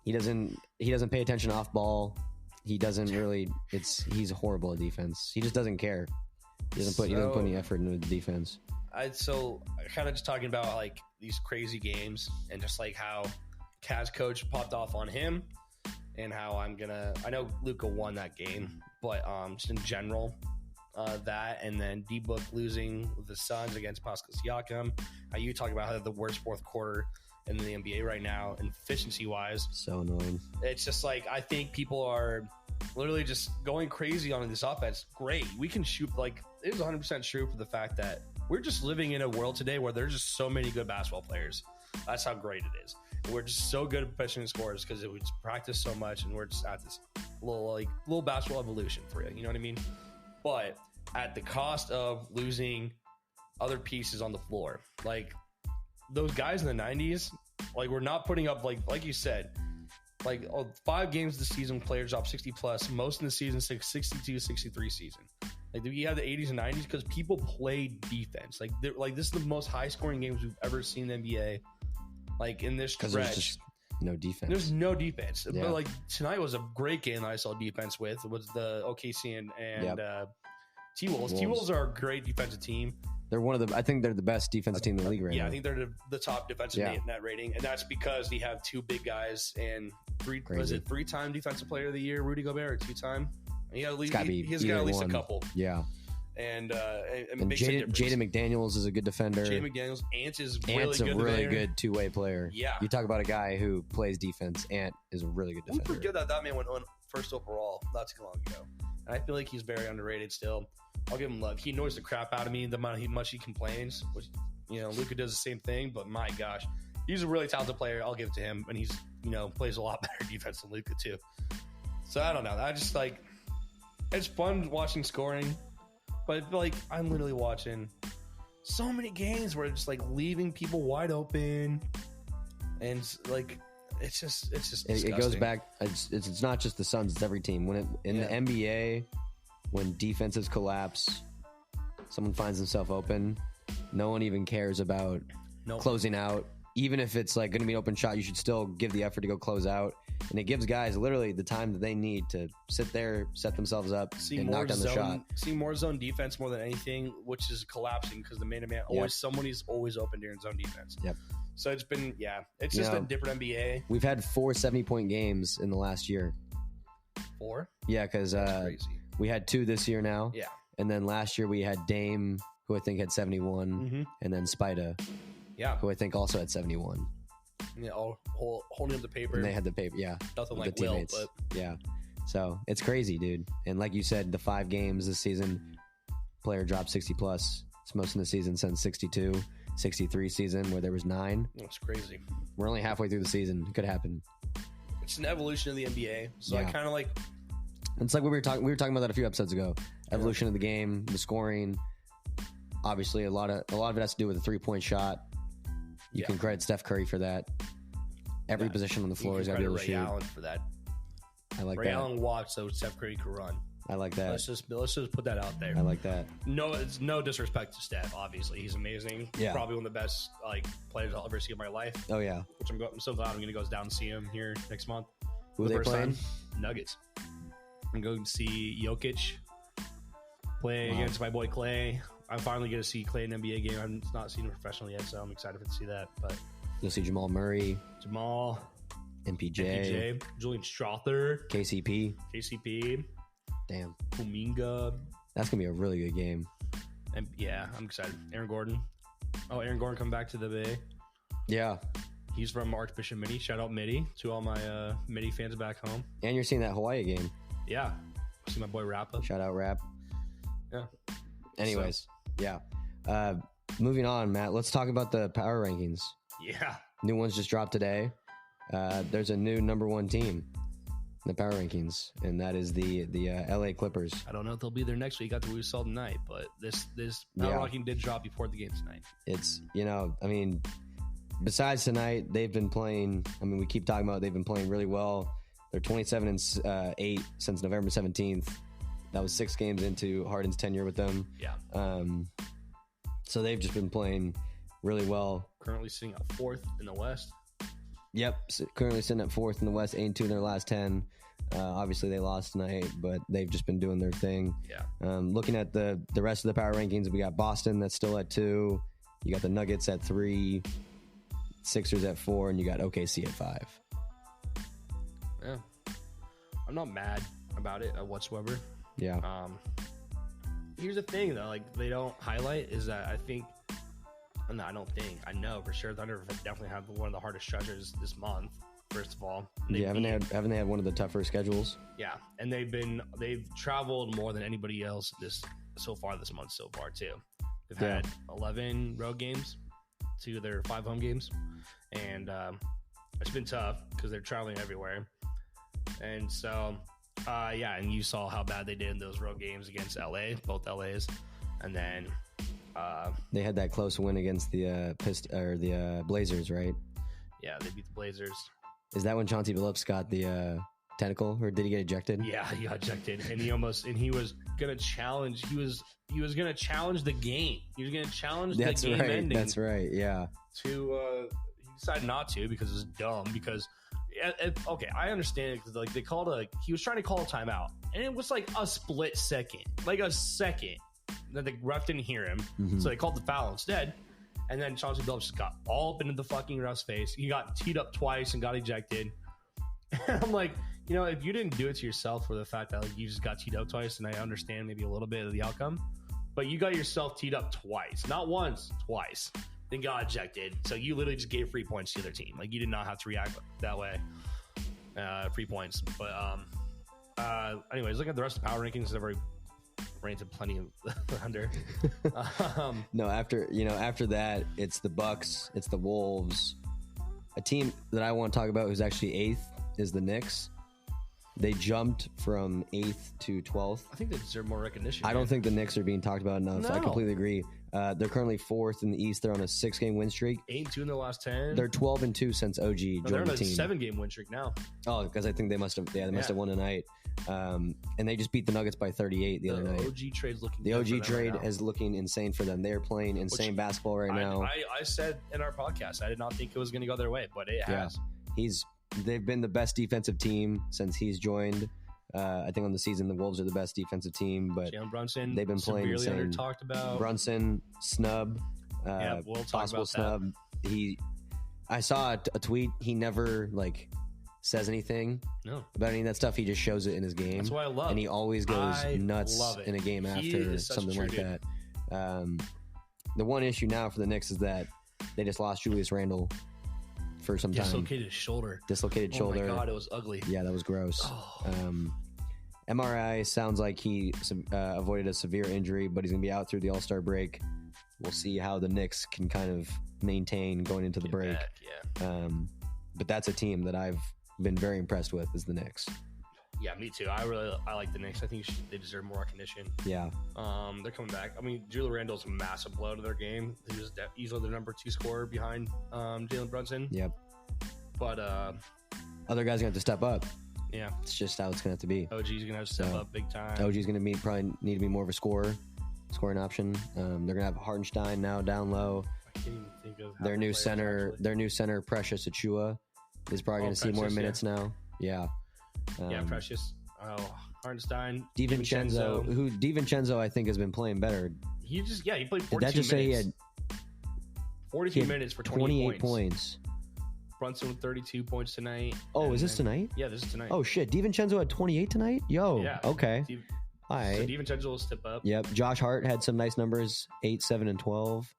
He doesn't pay attention off ball. He doesn't really. He's horrible at defense. He just doesn't care. He doesn't put any effort into the defense. So kind of just talking about like these crazy games and just like how Cavs coach popped off on him, and how I know Luka won that game, but just in general, that, and then D-Book losing the Suns against Pascal Siakam. How you talk about how the worst 4th quarter in the NBA right now, efficiency wise. So annoying. It's just like, I think people are literally just going crazy on this offense. Great. We can shoot, like, it is 100% true for the fact that we're just living in a world today where there's just so many good basketball players. That's how great it is. We're just so good at professional scorers because we just practice so much, and we're just at this little basketball evolution for you. You know what I mean? But at the cost of losing other pieces on the floor. Like, those guys in the 90s, like, we're not putting up, like you said, like 5 games this season, players drop 60 plus. Most in the season, 62, 63 season. Like, you have the 80s and 90s because people play defense. Like, this is the most high scoring games we've ever seen in the NBA. Like, in this stretch, there's just no defense. There's no defense. Yeah. But like, tonight was a great game that I saw defense with. Was the OKC and T-Wolves. T-Wolves are a great defensive team. I think they're the best defensive team in the league right now. Yeah, I think they're the top defensive net rating, and that's because they have 2 big guys and 3-time defensive player of the year, Rudy Gobert, or 2-time. He has gotta be he's got at least one. a couple. Yeah. And Jaden McDaniels is a good defender. Jaden McDaniels, Ant is Ant's a really good two-way player. Yeah. You talk about a guy who plays defense. Ant is a really good defender. We forget that man went on first overall not too long ago. And I feel like he's very underrated still. I'll give him love. He annoys the crap out of me the much he complains. Which, Luka does the same thing, but my gosh, he's a really talented player. I'll give it to him. And he's, plays a lot better defense than Luka too. So I don't know. I just it's fun watching scoring. But I feel like I'm literally watching so many games where it's leaving people wide open, and it's just disgusting. It goes back. It's not just the Suns; it's every team. The NBA, when defenses collapse, someone finds himself open. No one even cares about closing out. Even if it's going to be an open shot, you should still give the effort to go close out. And it gives guys literally the time that they need to sit there, set themselves up, and knock down the shot. See more zone defense more than anything, which is collapsing because the man-to-man somebody's always open during zone defense. Yep. So it's been it's just a different NBA. We've had 4 70-point games in the last year. 4? Yeah, because we had 2 this year now. Yeah. And then last year we had Dame, who I think had 71, and then Spida, who I think also had 71. Yeah, all holding up the paper. And they had the paper, Nothing like the teammates. Will, but yeah. So it's crazy, dude. And like you said, the 5 games this season, player dropped 60 plus. It's most in the season since 62, 63 season where there was 9. That's crazy. We're only halfway through the season. It could happen. It's an evolution of the NBA. So I kind of It's like we were talking about that a few episodes ago. Evolution of the game, the scoring. Obviously, a lot of it has to do with the 3-point shot. You can credit Steph Curry for that. Every position on the floor is got to be able to shoot. Ray Allen for that. I like Ray that. Allen walked so Steph Curry could run. I like that. Let's just put that out there. I like that. No, it's no disrespect to Steph. Obviously, he's amazing. Yeah. Probably one of the best players I'll ever see in my life. Oh yeah. Which I'm so glad I'm going to go down and see him here next month. Who are they playing? Nuggets. I'm going to see Jokic play against my boy Clay. I'm finally going to see Clay in an NBA game. I've not seen him professionally yet, so I'm excited to see that. But you'll see Jamal Murray, MPJ, Julian Strother, KCP. Damn. Kuminga. That's going to be a really good game. And I'm excited. Aaron Gordon. Oh, Aaron Gordon come back to the Bay. Yeah. He's from Archbishop Mitty. Shout out Mitty to all my Mitty fans back home. And you're seeing that Hawaii game. Yeah. I see my boy Rappa. Shout out Rap. Yeah. Anyways, moving on, Matt. Let's talk about the power rankings. Yeah. New ones just dropped today. There's a new number 1 team in the power rankings, and that is the LA Clippers. I don't know if they'll be there next week after we saw tonight, but this power ranking did drop before the game tonight. It's, besides tonight, they've been playing. We keep talking about they've been playing really well. They're 27-8 since November 17th. That was 6 games into Harden's tenure with them. Yeah. So they've just been playing really well. Currently sitting at 4th in the West. Yep. Currently sitting at 4th in the West, 8-2 in their last 10. Obviously, they lost tonight, but they've just been doing their thing. Yeah. Looking at the rest of the power rankings, we got Boston that's still at 2. You got the Nuggets at 3. Sixers at 4, and you got OKC at 5. Yeah. I'm not mad about it whatsoever. Yeah. Here's the thing though, they don't highlight is that I know for sure Thunder definitely have one of the hardest stretches this month. First of all, haven't they had one of the tougher schedules? Yeah, and they've traveled more than anybody else this month so far too. They've had 11 road games to their 5 home games, and it's been tough because they're traveling everywhere, and so. And you saw how bad they did in those road games against LA, both LAs, and then they had that close win against the Blazers, right? Yeah, they beat the Blazers. Is that when Chauncey Billups got the tentacle, or did he get ejected? Yeah, he got ejected, and he was gonna challenge. He was gonna challenge the game. He was gonna challenge the game ending. That's right. Yeah. He decided not to because it was dumb. Because okay, I understand it because he was trying to call a timeout, and it was a split second, a second that the ref didn't hear him, so they called the foul instead. And then Chauncey Billups just got all up into the fucking ref's face. He got teed up twice and got ejected. And I'm like, You know, if you didn't do it to yourself for the fact that like, you just got teed up twice, and I understand maybe a little bit of the outcome, but you got yourself teed up twice, not once, twice. Then got ejected. So you literally just gave free points to the other team. Like you did not have to react that way. Free points. But anyways, look at the rest of the power rankings. I've already ranted plenty of under. No, after that, it's the Bucks, it's the Wolves. A team that I want to talk about who's actually 8th is the Knicks. They jumped from 8th to 12th. I think they deserve more recognition. I don't think the Knicks are being talked about enough. No. I completely agree. They're currently 4th in the East. They're on a 6-game win streak. 8-2 in the last 10. They're 12-2 since OG joined they're on the a team. 7-game win streak now. Oh, because I think they must have. Yeah, they must have won tonight. And they just beat the Nuggets by 38 the other night. The OG trade's looking. The OG trade is looking insane for them. They are playing insane basketball right now. I said in our podcast, I did not think it was going to go their way, but it has. They've been the best defensive team since he's joined. I think on the season, the Wolves are the best defensive team, but Jalen Brunson, they've been playing insane. Under talked about Brunson, snub, we'll talk possible about snub. that. I saw a tweet. He never says anything about any of that stuff. He just shows it in his game. That's what I love. And he always goes nuts in a game after something like that. The one issue now for the Knicks is that they just lost Julius Randle for some time. Dislocated shoulder. Oh my God, it was ugly. Yeah, that was gross. MRI sounds like he avoided a severe injury, but he's going to be out through the All-Star break. We'll see how the Knicks can kind of maintain going into the break. But that's a team that I've been very impressed with is the Knicks. Yeah, me too. I like the Knicks. I think they deserve more recognition. Yeah. They're coming back. I mean, Julius Randle's a massive blow to their game. He was easily the number 2 scorer behind Jalen Brunson. Yep. But other guys are going to have to step up. Yeah. It's just how it's going to have to be. OG's going to have to step up big time. OG's going to probably need to be more of a scoring option. They're going to have Hartenstein now down low. I can't even think of their new center, Precious Achua, is probably going to see more minutes now. Yeah. Precious. Hartenstein. DiVincenzo, I think, has been playing better. He played 42 minutes. Did that just say he had 42 minutes for 28 points. Brunson with 32 points tonight. Oh, is this tonight? Yeah, this is tonight. Oh, shit. DiVincenzo had 28 tonight? Yo, yeah. Okay. All right. So DiVincenzo will step up. Yep. Josh Hart had some nice numbers, 8, 7, and 12.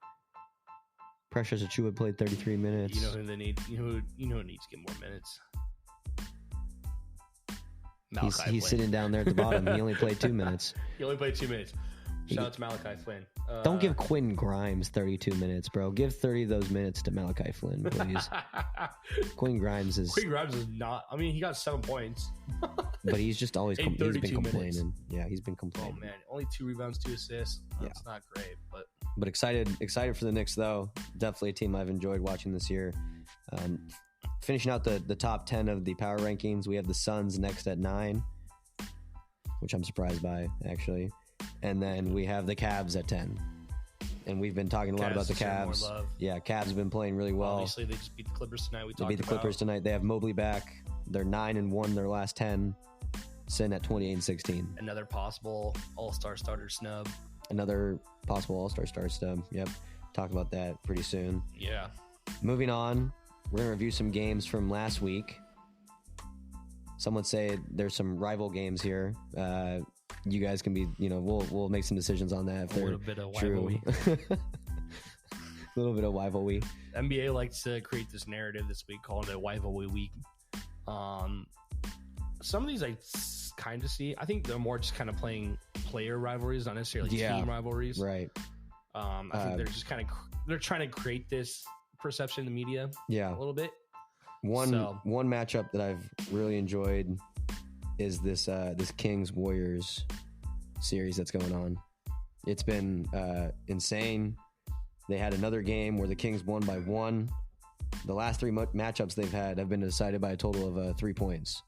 Precious Achua played 33 minutes. You know who they need? You know who needs to get more minutes? He's sitting down there at the bottom. He only played 2 minutes. He only played 2 minutes. Shout out to Malachi Flynn. Don't give Quinn Grimes 32 minutes, bro. Give 30 of those minutes to Malachi Flynn, please. Quinn Grimes is not. I mean, he got 7 points. But he's just always he's been complaining. Minutes. Yeah, he's been complaining. Oh man, only 2 rebounds, 2 assists. That's not great, but excited for the Knicks though. Definitely a team I've enjoyed watching this year. Finishing out the top 10 of the power rankings, we have the Suns next at 9, which I'm surprised by actually. And then we have the Cavs at 10. And we've been talking a lot about the Cavs. Yeah, Cavs have been playing really well. Obviously, they just beat the Clippers tonight. They beat the Clippers tonight. They have Mobley back. They're 9-1 their last 10, sitting at 28-16. Another possible All-Star starter snub. Yep. Talk about that pretty soon. Yeah. Moving on, we're going to review some games from last week. Some would say there's some rival games here. You guys can be, we'll make some decisions on that if they're true. A little bit of rivalry. NBA likes to create this narrative this week called a rivalry week. Some of these I kind of see. I think they're more just kind of playing player rivalries, not necessarily team rivalries. Right. I think they're just they're trying to create this perception in the media. Yeah. A little bit. One matchup that I've really enjoyed is this Kings Warriors series that's going on. It's been insane. They had another game where the Kings won by 1. The last 3 matchups they've had have been decided by a total of 3 points.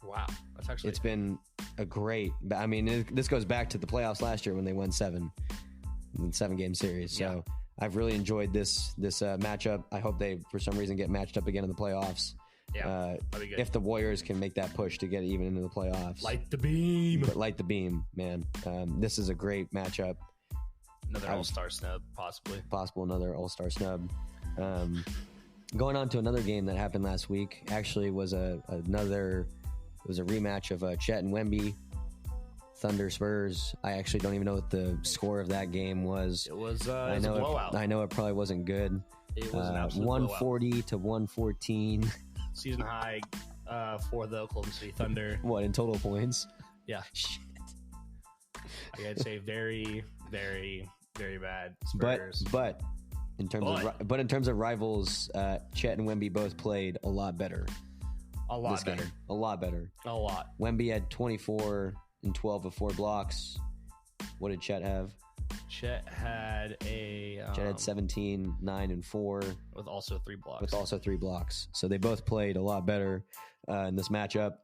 Wow, that's actually. It's been a great. I mean, this goes back to the playoffs last year when they won 7-game series. So I've really enjoyed this matchup. I hope they, for some reason, get matched up again in the playoffs. Yeah, that'd be good. If the Warriors can make that push to get even into the playoffs. Light the beam. Light the beam, man. This is a great matchup. Another all-star snub, possibly. Another all-star snub. Going on to another game that happened last week. Actually, was a rematch of Chet and Wemby. Thunder Spurs. I actually don't even know what the score of that game was. It was a blowout. I know it probably wasn't good. It was an absolute 140 blowout. To 114. Season high for the Oklahoma City Thunder. What, in total points? Yeah. Shit. I gotta say, very, very, very bad Spurs. But in terms of rivals, Chet and Wemby both played a lot better. A lot better. A lot better. A lot. Wemby had 24 and 12 of 4 blocks. What did Chet have? Chet had 17, 9, and 4. With also 3 blocks. So they both played a lot better in this matchup.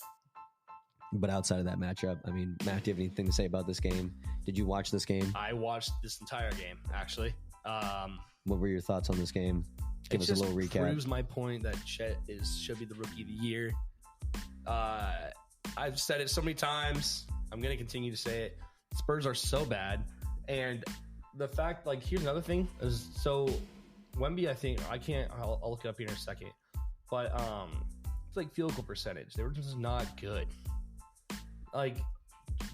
But outside of that matchup, I mean, Matt, do you have anything to say about this game? Did you watch this game? I watched this entire game, actually. What were your thoughts on this game? Give us a little recap. It proves my point that Chet should be the rookie of the year. I've said it so many times. I'm going to continue to say it. Spurs are so bad. And the fact, like, here's another thing. So, Wemby, I think, I'll look it up here in a second. But it's like field goal percentage. They were just not good. Like,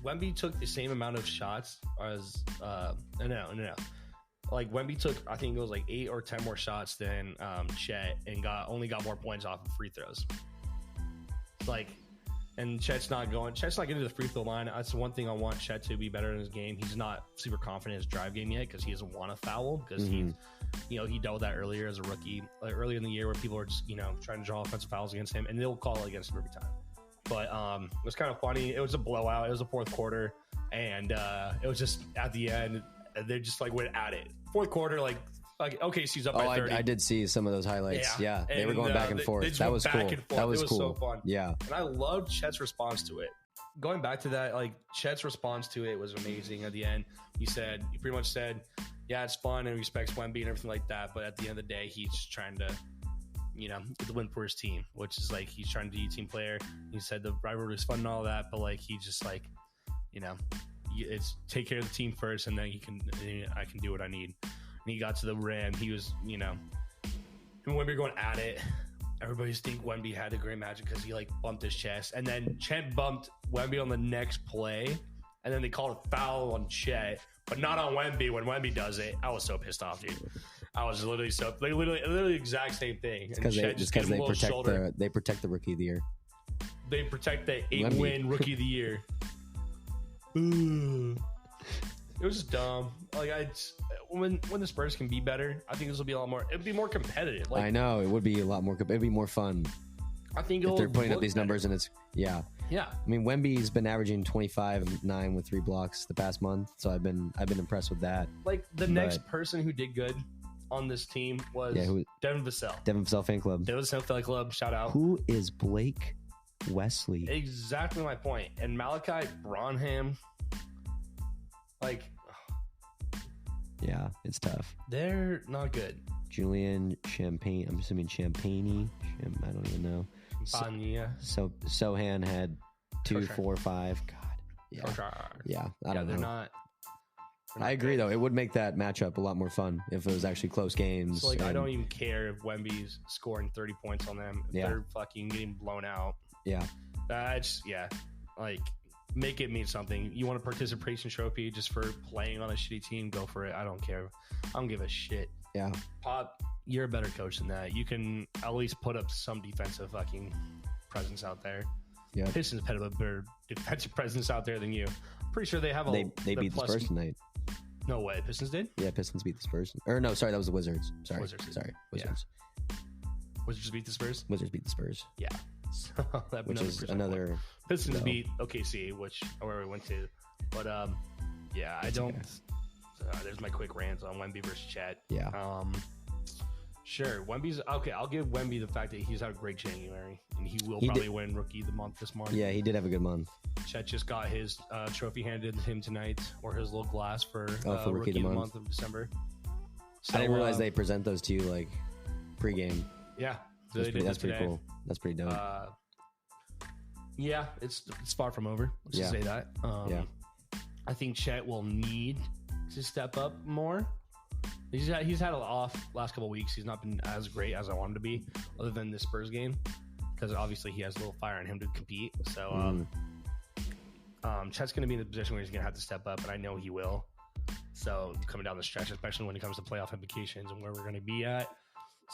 Wemby took the same amount of shots as, no. Like, Wemby took, I think it was like 8 or 10 more shots than Chet and only got more points off of free throws. Like, and Chet's not getting to the free throw line. That's the one thing I want Chet to be better in his game. He's not super confident in his drive game yet because he doesn't want to foul because he dealt with that earlier as a rookie, like earlier in the year where people are just, trying to draw offensive fouls against him and they'll call it against him every time. But it was kind of funny. It was a blowout. It was the fourth quarter and it was just at the end, they just like went at it. Fourth quarter, like OKC's up by 30. I did see some of those highlights. Yeah. They were going back and forth. That was cool. That was cool. So fun. Yeah. And I loved Chet's response to it. Going back to that, like Chet's response to it was amazing at the end. He pretty much said, yeah, it's fun and respects Wemby and everything like that. But at the end of the day, he's just trying to, get the win for his team, which is like he's trying to be a team player. He said the rivalry was fun and all that, but like he just like, it's take care of the team first and then I can do what I need. And he got to the rim. He was, and Wemby going at it. Everybody's think Wemby had a great magic because he like bumped his chest. And then Chet bumped Wemby on the next play. And then they called a foul on Chet, but not on Wemby when Wemby does it. I was so pissed off, dude. I was literally the exact same thing. Because they protect the rookie of the year. They protect the 8-win rookie of the year. Ooh. It was just dumb. Like when the Spurs can be better, I think this will be a lot more. It'd be more competitive. Like, I know it would be a lot more. It'd be more fun. I think if they're putting up these numbers and it's yeah. I mean, Wemby's been averaging 25-9 with 3 blocks the past month, so I've been impressed with that. Like next person who did good on this team was Devin Vassell. Devin Vassell fan club. Devin Vassell fan club. Shout out. Who is Blake Wesley? Exactly my point. And Malachi Branham. Like, yeah, it's tough. They're not good. Julian Champagne. I'm assuming Champagne. I don't even know. Sohan had 2, 4, 5. God. Yeah. I don't know. They're not I agree, though. It would make that matchup a lot more fun if it was actually close games. So, like, I don't even care if Wemby's scoring 30 points on them. If they're fucking getting blown out. Yeah. Like, make it mean something. You want a participation trophy just for playing on a shitty team? Go for it. I don't care. I don't give a shit. Yeah. Pop, you're a better coach than that. You can at least put up some defensive fucking presence out there. Yeah. Pistons had a better defensive presence out there than you. Pretty sure they have a. They beat the Spurs tonight. No way. Pistons did? Yeah, Pistons beat the Spurs. Or no, sorry, that was the Wizards. Wizards. Yeah. Wizards beat the Spurs? Wizards beat the Spurs. Yeah. So which is another. Pistons beat OKC, where we went to. But yeah, I don't. Okay. There's my quick rant on Wemby versus Chet. Yeah. Sure, Wemby's okay. I'll give Wemby the fact that he's had a great January, and he will probably win Rookie of the Month this month. Yeah, he did have a good month. Chet just got his trophy handed to him tonight, or his little glass for Rookie of the month of December. So, I didn't realize they present those to you like pregame. Yeah, so that's pretty cool. That's pretty dope. Yeah, it's far from over. Let's just say that. I think Chet will need to step up more. He's had a off last couple of weeks. He's not been as great as I wanted to be, other than this Spurs game, because obviously he has a little fire in him to compete. So Chet's going to be in a position where he's going to have to step up, and I know he will. So coming down the stretch, especially when it comes to playoff implications and where we're going to be at.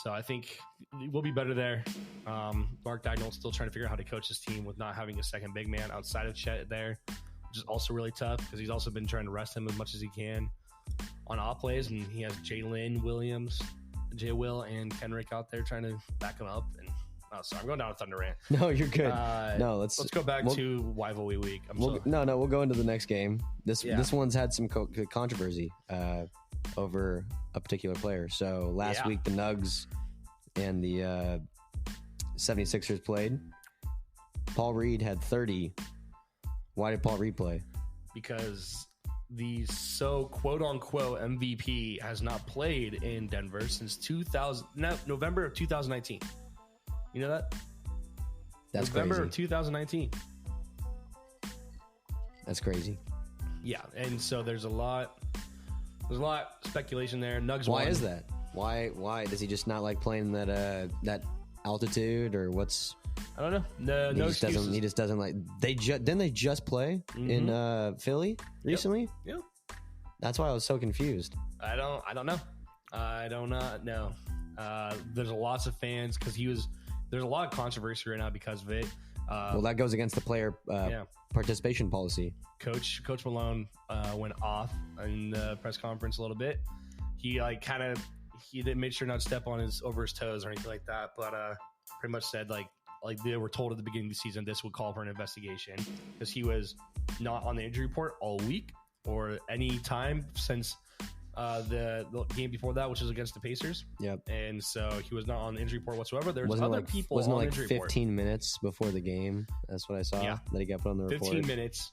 So I think we'll be better there. Mark Dagnall's still trying to figure out how to coach his team with not having a second big man outside of Chet there, which is also really tough because he's also been trying to rest him as much as he can on off plays, and he has Jalen Williams, J. Will, and Kenrick out there trying to back him up. And sorry, I'm going down a Thunder rant. No, you're good. Let's go back to Rivalry week. We'll go into the next game. This one's had some controversy over a particular player. So last week the Nugs and the 76ers played. Paul Reed had 30. Why did Paul Reed play? Because the quote-unquote MVP has not played in Denver since November of 2019. You know that? That's November crazy. of 2019. That's crazy. Yeah, and so there's a lot of speculation there. Nugs Why won. is that? Why does he just not like playing that altitude, or what's? I don't know. No excuses. He just doesn't like. Didn't they just play in Philly recently? Yep. That's why I was so confused. I don't know. I do not know. There's lots of fans because there's a lot of controversy right now because of it. Well, that goes against the player participation policy. Coach Malone went off in the press conference a little bit. He didn't make sure not to step over his toes or anything like that, but pretty much said like they were told at the beginning of the season this would call for an investigation because he was not on the injury report all week or any time since the game before that, which was against the Pacers. Yep. And so he was not on the injury report whatsoever. There's wasn't other it like, people wasn't on it the like injury 15 report. minutes before the game? That's what I saw. Yeah. That he got put on the report. 15 minutes,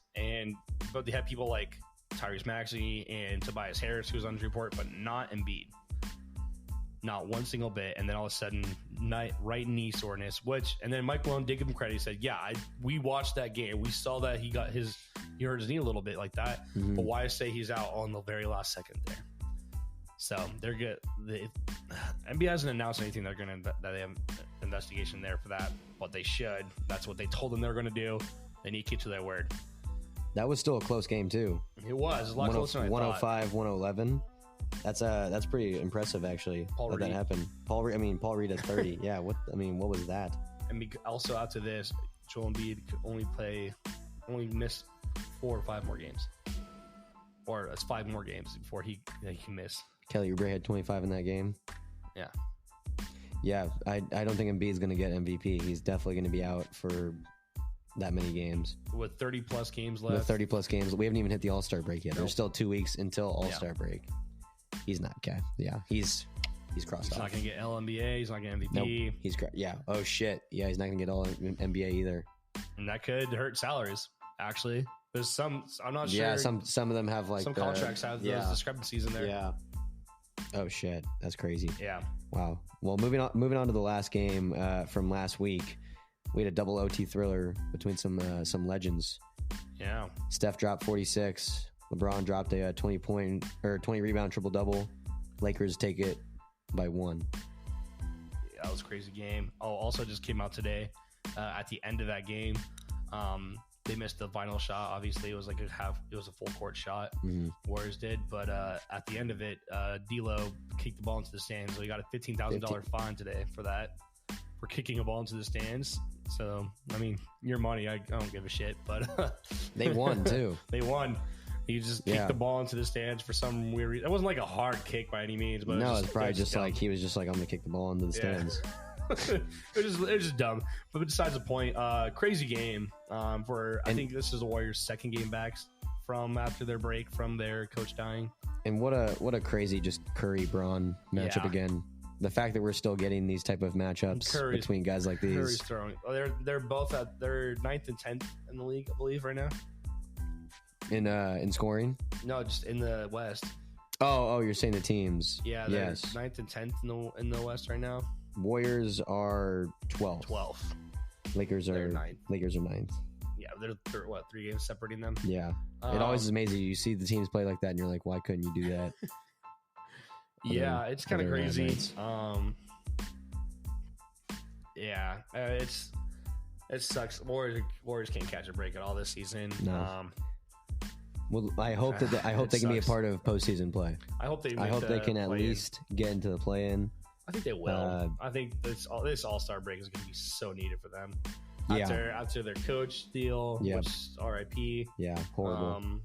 but they had people like Tyrese Maxey and Tobias Harris who was on the report, but not Embiid. Not one single bit. And then all of a sudden, right knee soreness, and then Mike Malone did give him credit. He said, we watched that game. We saw that he hurt his knee a little bit like that. Mm-hmm. But why say he's out on the very last second there? So they're good. The NBA hasn't announced anything that they have an investigation there for that, but they should. That's what they told them they're going to do. They need to keep to their word. That was still a close game too. It was a lot closer than I thought. 105, 111. That's pretty impressive actually. That happened. Paul Reed at 30. Yeah. What was that? And also after this, Joel Embiid could only miss 4 or 5 more games, or it's 5 more games before he can miss. Kelly Oubre had 25 in that game. Yeah. Yeah, I don't think Embiid's going to get MVP. He's definitely going to be out for that many games. With 30-plus games left. With 30-plus games. We haven't even hit the All-Star break yet. Nope. There's still 2 weeks until All-Star break. He's not okay. Yeah, he's crossed off. He's not going to get LNBA. He's not going to MVP. Nope. He's yeah. Oh, shit. Yeah, he's not going to get all NBA either. And that could hurt salaries, actually. There's some, I'm not sure. Yeah, some of them have like... Some contracts have those discrepancies in there. Yeah. Oh, shit. That's crazy. Yeah. Wow. Well, moving on to the last game from last week, we had a double OT thriller between some legends. Yeah. Steph dropped 46. LeBron dropped a 20 rebound triple double. Lakers take it by 1. That was a crazy game. Also just came out today. At the end of that game, they missed the final shot. Obviously, it was like it was a full court shot. Mm-hmm. Warriors did, but at the end of it, D'Lo kicked the ball into the stands. So he got a $15,000 fine today for kicking a ball into the stands. So your money. I don't give a shit. But they won too. They won. He just kicked the ball into the stands for some weird reason. It wasn't like a hard kick by any means, but it's probably just like he was just like, I'm gonna kick the ball into the stands. it was just dumb. But besides the point, crazy game. I think this is the Warriors' second game back from after their break from their coach dying. And what a crazy just Curry Braun matchup again. The fact that we're still getting these type of matchups between guys like these. Curry's throwing. They're both at their 9th and 10th in the league, I believe, right now. In scoring? No, just in the West. Oh, you're saying the teams? Yeah, they're 9th and 10th in the West right now. Warriors are 12th. 12th. Lakers are 9th. Lakers are 9th. Yeah, they're 3 games separating them. Yeah, it always is amazing. You see the teams play like that, and you're like, why couldn't you do that? Yeah, it's kind of crazy. Mates. Yeah, it sucks. Warriors can't catch a break at all this season. No. Well, I hope that they can be a part of postseason play. I hope they can at least get into the play-in. I think they will. I think this All-Star break is going to be so needed for them. After their coach deal, which RIP. Yeah, horrible.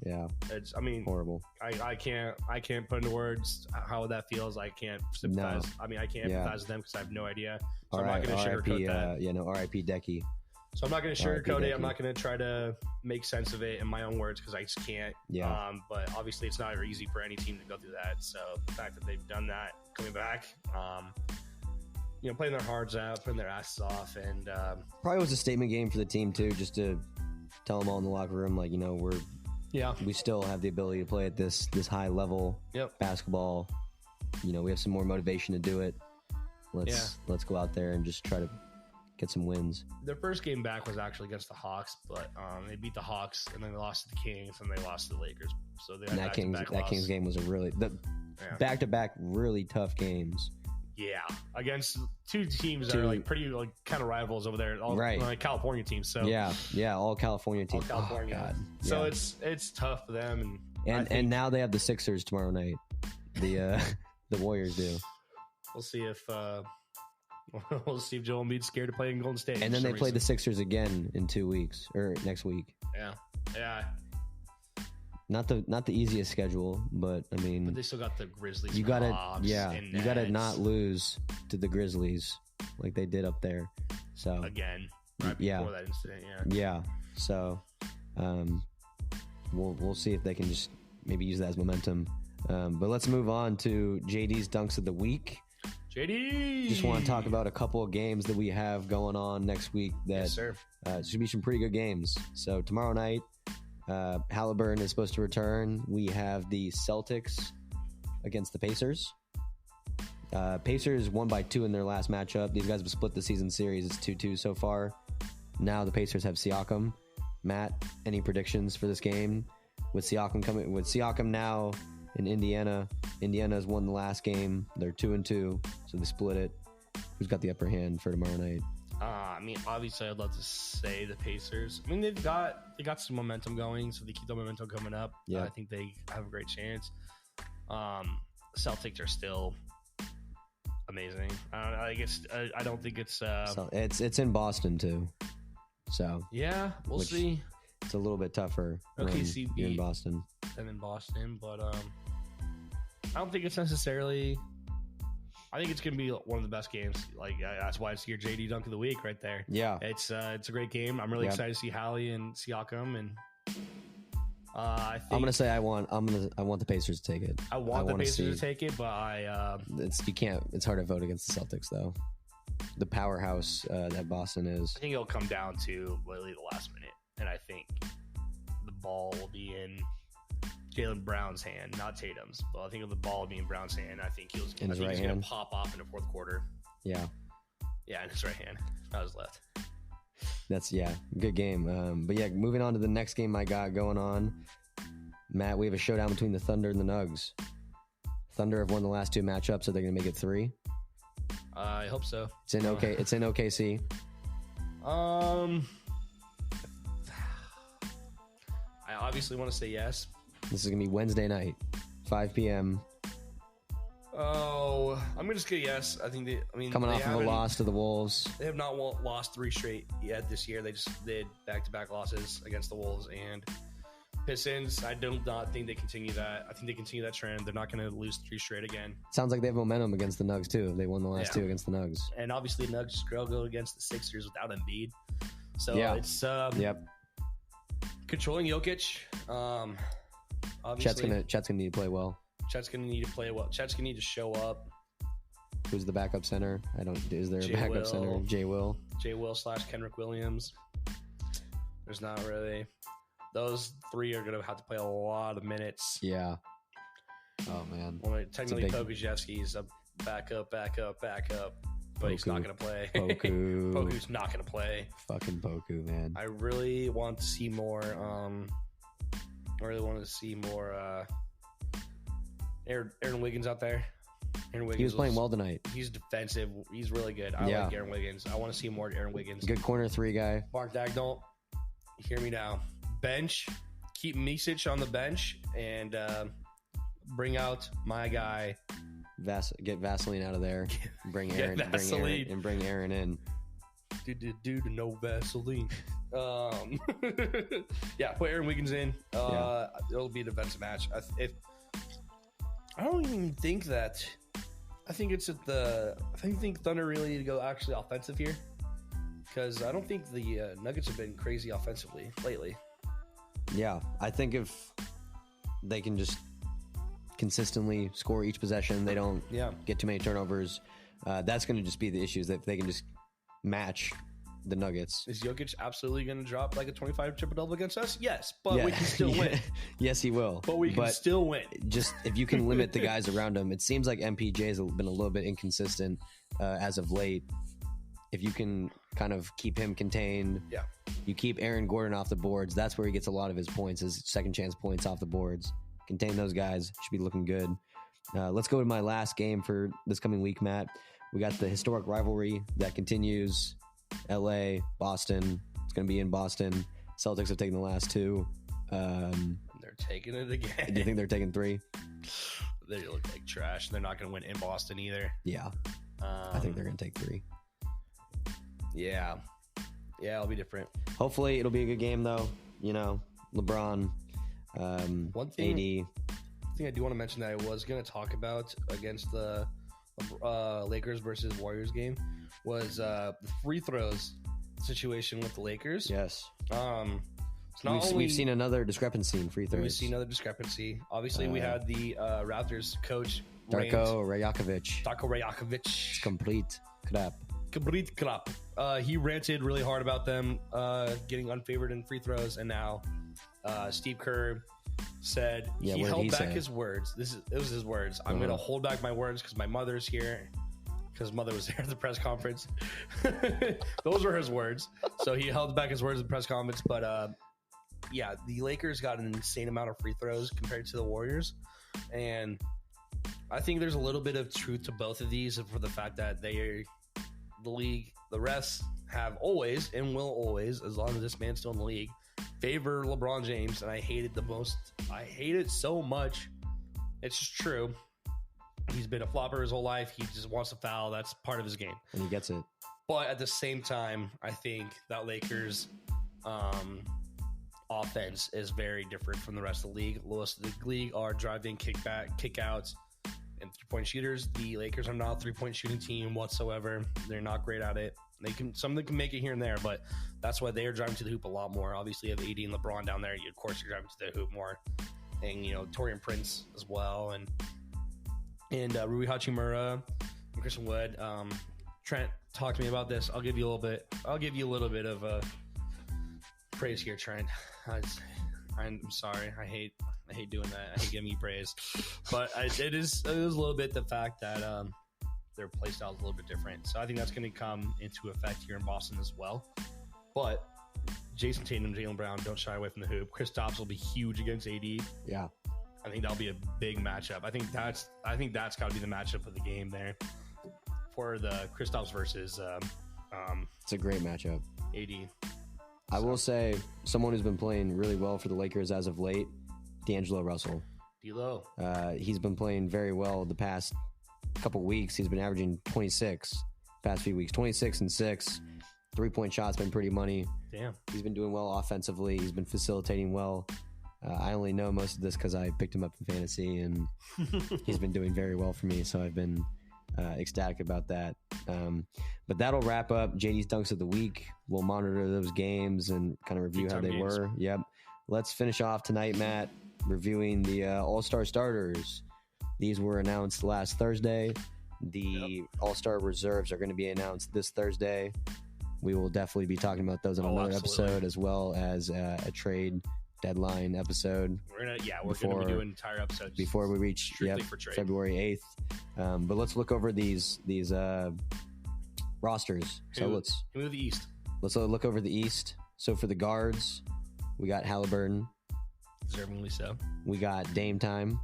It's horrible. I can't put into words how that feels. I can't sympathize. No. I can't empathize with them because I have no idea. So I'm not going to sugarcoat that. RIP Decky. So I'm not going to sugarcoat it. I'm not going to try to make sense of it in my own words because I just can't. Yeah. But obviously it's not easy for any team to go through that. So the fact that they've done that, coming back, playing their hearts out, putting their asses off, and probably was a statement game for the team too, just to tell them all in the locker room, like, we still have the ability to play at this high level basketball. We have some more motivation to do it. Let's go out there and just try to get some wins. Their first game back was actually against the Hawks, but they beat the Hawks and then they lost to the Kings and they lost to the Lakers. So that Kings game was a back-to-back really tough games. Yeah, against two teams that are pretty kind of rivals over there, all California teams. So all California teams. All California. Oh, God. So it's tough for them, and now they have the Sixers tomorrow night. The Warriors do. We'll see if Joel Embiid's scared to play in Golden State. And then they play the Sixers again in 2 weeks or next week. Yeah. Not the easiest schedule, but I mean, but they still got the Grizzlies. You gotta not lose to the Grizzlies like they did up there. So again, before that incident, So, we'll see if they can just maybe use that as momentum. But let's move on to JD's dunks of the week. JD, just want to talk about a couple of games that we have going on next week. That should be some pretty good games. So tomorrow night, Halliburton is supposed to return. We have the Celtics against the Pacers. Pacers won by 2 in their last matchup. These guys have split the season series. It's 2-2 so far. Now the Pacers have Siakam. Matt, any predictions for this game? With Siakam now in Indiana. Indiana's won the last game. They're 2-2, so they split it. Who's got the upper hand for tomorrow night? Obviously, I'd love to say the Pacers. They got some momentum going, so they keep the momentum coming up. Yeah, I think they have a great chance. Celtics are still amazing. I don't think it's. It's in Boston too, so yeah, we'll see. It's a little bit tougher. OKC in Boston. Them in Boston, but I don't think it's necessarily. I think it's going to be one of the best games. That's why it's your JD Dunk of the Week right there. Yeah, it's a great game. I'm really excited to see Hallie and Siakam, and I'm going to say I want the Pacers to take it. I want the Pacers to take it, but it's hard to vote against the Celtics though. The powerhouse that Boston is. I think it'll come down to literally the last minute, and I think the ball will be in Jaylen Brown's hand, not Tatum's. But I think the ball will be in Brown's hand. I think he's going to pop off in the fourth quarter. Yeah, in his right hand, not his left. That's good game. But moving on to the next game I got going on. Matt, we have a showdown between the Thunder and the Nugs. Thunder have won the last 2 matchups, so they're going to make it 3. I hope so. It's in OKC. I obviously want to say yes. This is going to be Wednesday night, 5 p.m. Oh, I'm going to say yes. I think coming off of a loss to the Wolves. They have not lost 3 straight yet this year. They just did back-to-back losses against the Wolves and Pistons. I do not think they continue that. I think they continue that trend. They're not going to lose 3 straight again. Sounds like they have momentum against the Nugs, too. They won the last 2 against the Nugs. And obviously, the Nugs struggle against the Sixers without Embiid. So it's controlling Jokic. Obviously, Chet's gonna need to play well. Chet's gonna need to show up. Who's the backup center? Is there a backup center? J. Will / Kendrick Williams. There's not really. Those 3 are gonna have to play a lot of minutes. Yeah. Oh man. Well, technically, Pokusevski's a backup, but he's not gonna play. Poku's not gonna play. Fucking Poku, man. I really want to see more. Aaron Wiggins out there. Aaron Wiggins He was playing well tonight. He's defensive. He's really good. I like Aaron Wiggins. I want to see more Aaron Wiggins. Good corner 3 guy. Mark Dagnall, hear me now. Bench. Keep Micic on the bench and bring out my guy. Get Vaseline out of there. Bring Aaron in. Dude, no Vaseline. Yeah, put Aaron Wiggins in. It'll be a defensive match. I don't even think that. I think it's at the. I think Thunder really need to go actually offensive here, because I don't think the Nuggets have been crazy offensively lately. Yeah, I think if they can just consistently score each possession, they don't get too many turnovers. That's going to just be the issues, that if they can just match the Nuggets. Is Jokic absolutely going to drop like a 25 triple-double against us? Yes, but we can still win. Yes, he will. But we can still win. Just if you can limit the guys around him. It seems like MPJ has been a little bit inconsistent as of late. If you can kind of keep him contained, you keep Aaron Gordon off the boards, that's where he gets a lot of his points, his second chance points off the boards. Contain those guys, should be looking good. Let's go to my last game for this coming week, Matt. We got the historic rivalry that continues. LA, Boston. It's going to be in Boston. Celtics have taken the last 2. They're taking it again. Do you think they're taking 3? They look like trash. They're not going to win in Boston either. Yeah. I think they're going to take 3. Yeah, it'll be different. Hopefully, it'll be a good game, though. You know, LeBron, one thing I do want to mention that I was going to talk about against the Lakers versus Warriors game was the free throws situation with the Lakers. Yes. We've seen another discrepancy in free throws. We've seen another discrepancy. Obviously, we had the Raptors coach, Darko Rajakovic. It's complete crap. He ranted really hard about them getting unfavored in free throws, and now Steve Kerr said he held back his words. It was his words. I'm going to hold back my words because my mother's here. Because mother was there at the press conference. Those were his words. So he held back his words at the press conference. But the Lakers got an insane amount of free throws compared to the Warriors. And I think there's a little bit of truth to both of these for the fact that the refs have always and will always, as long as this man's still in the league, favor LeBron James. And I hate it the most. I hate it so much. It's just true. He's been a flopper his whole life. He just wants to foul. That's part of his game. And he gets it. But at the same time, I think that Lakers offense is very different from the rest of the league. Most of the league are driving, kickouts, and three-point shooters. The Lakers are not a three-point shooting team whatsoever. They're not great at it. Some of them can make it here and there, but that's why they are driving to the hoop a lot more. Obviously, you have AD and LeBron down there. Of course, you're driving to the hoop more. And, Torian Prince as well. And Rui Hachimura and Christian Wood. Trent, talk to me about this. I'll give you a little bit of praise here, Trent. I'm sorry. I hate doing that. I hate giving you praise, but it is a little bit the fact that their play style is a little bit different. So I think that's going to come into effect here in Boston as well. But Jason Tatum, Jaylen Brown, don't shy away from the hoop. Kristaps will be huge against AD. Yeah. I think that'll be a big matchup. I think that's got to be the matchup of the game there for the Kristaps versus. It's a great matchup. AD. I will say someone who's been playing really well for the Lakers as of late, D'Angelo Russell. D'Lo. He's been playing very well the past couple weeks. He's been averaging 26 past few weeks, 26 and 6. 3-point shots been pretty money. Damn. He's been doing well offensively. He's been facilitating well. I only know most of this because I picked him up in fantasy, and he's been doing very well for me. So I've been ecstatic about that. But that'll wrap up JD's Dunks of the Week. We'll monitor those games and kind of review how they were. Yep. Let's finish off tonight, Matt, reviewing the All-Star starters. These were announced last Thursday. The All-Star reserves are going to be announced this Thursday. We will definitely be talking about those in another episode, as well as a trade deadline episode. We're gonna be doing entire episodes before we reach February 8th. But let's look over these rosters. Let's move the East. Let's look over the East. So for the guards, we got Halliburton. Deservingly so. We got Dame Time.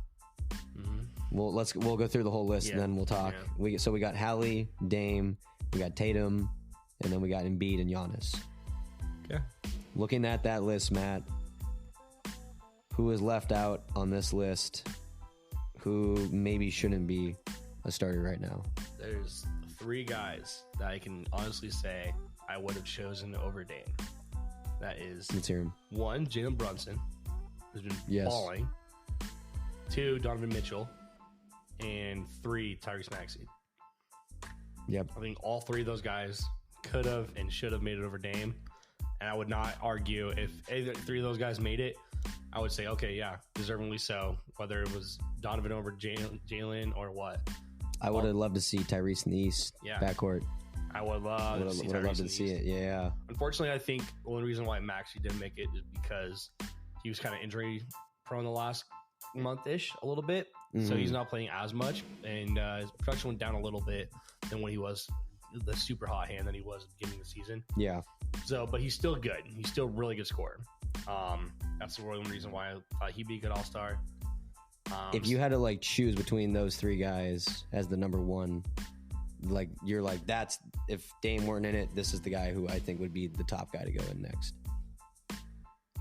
Mm-hmm. We'll go through the whole list and then we'll talk. Yeah. We got Hallie, Dame, we got Tatum, and then we got Embiid and Giannis. Okay. Looking at that list, Matt, who is left out on this list? Who maybe shouldn't be a starter right now? There's 3 guys that I can honestly say I would have chosen over Dame. That is, let's hear him. 1, Jalen Brunson, who's been balling. 2, Donovan Mitchell. And 3, Tyrese Maxey. Yep. I think all 3 of those guys could have and should have made it over Dame. And I would not argue if either 3 of those guys made it. I would say, okay, yeah, deservingly so. Whether it was Donovan over Jalen or what. I would have loved to see Tyrese in the East backcourt. I would love to see Tyrese in the East. Yeah. Unfortunately, I think the only reason why Maxey didn't make it is because he was kind of injury prone the last month-ish a little bit. Mm-hmm. So he's not playing as much. And his production went down a little bit than when he was the super hot hand that he was at the beginning of the season. Yeah. So, but he's still good. He's still a really good scorer. That's the only reason why I thought he'd be a good all-star. If you had to like choose between those 3 guys as the number 1, like you're like, that's, if Dame weren't in it, this is the guy who I think would be the top guy to go in next.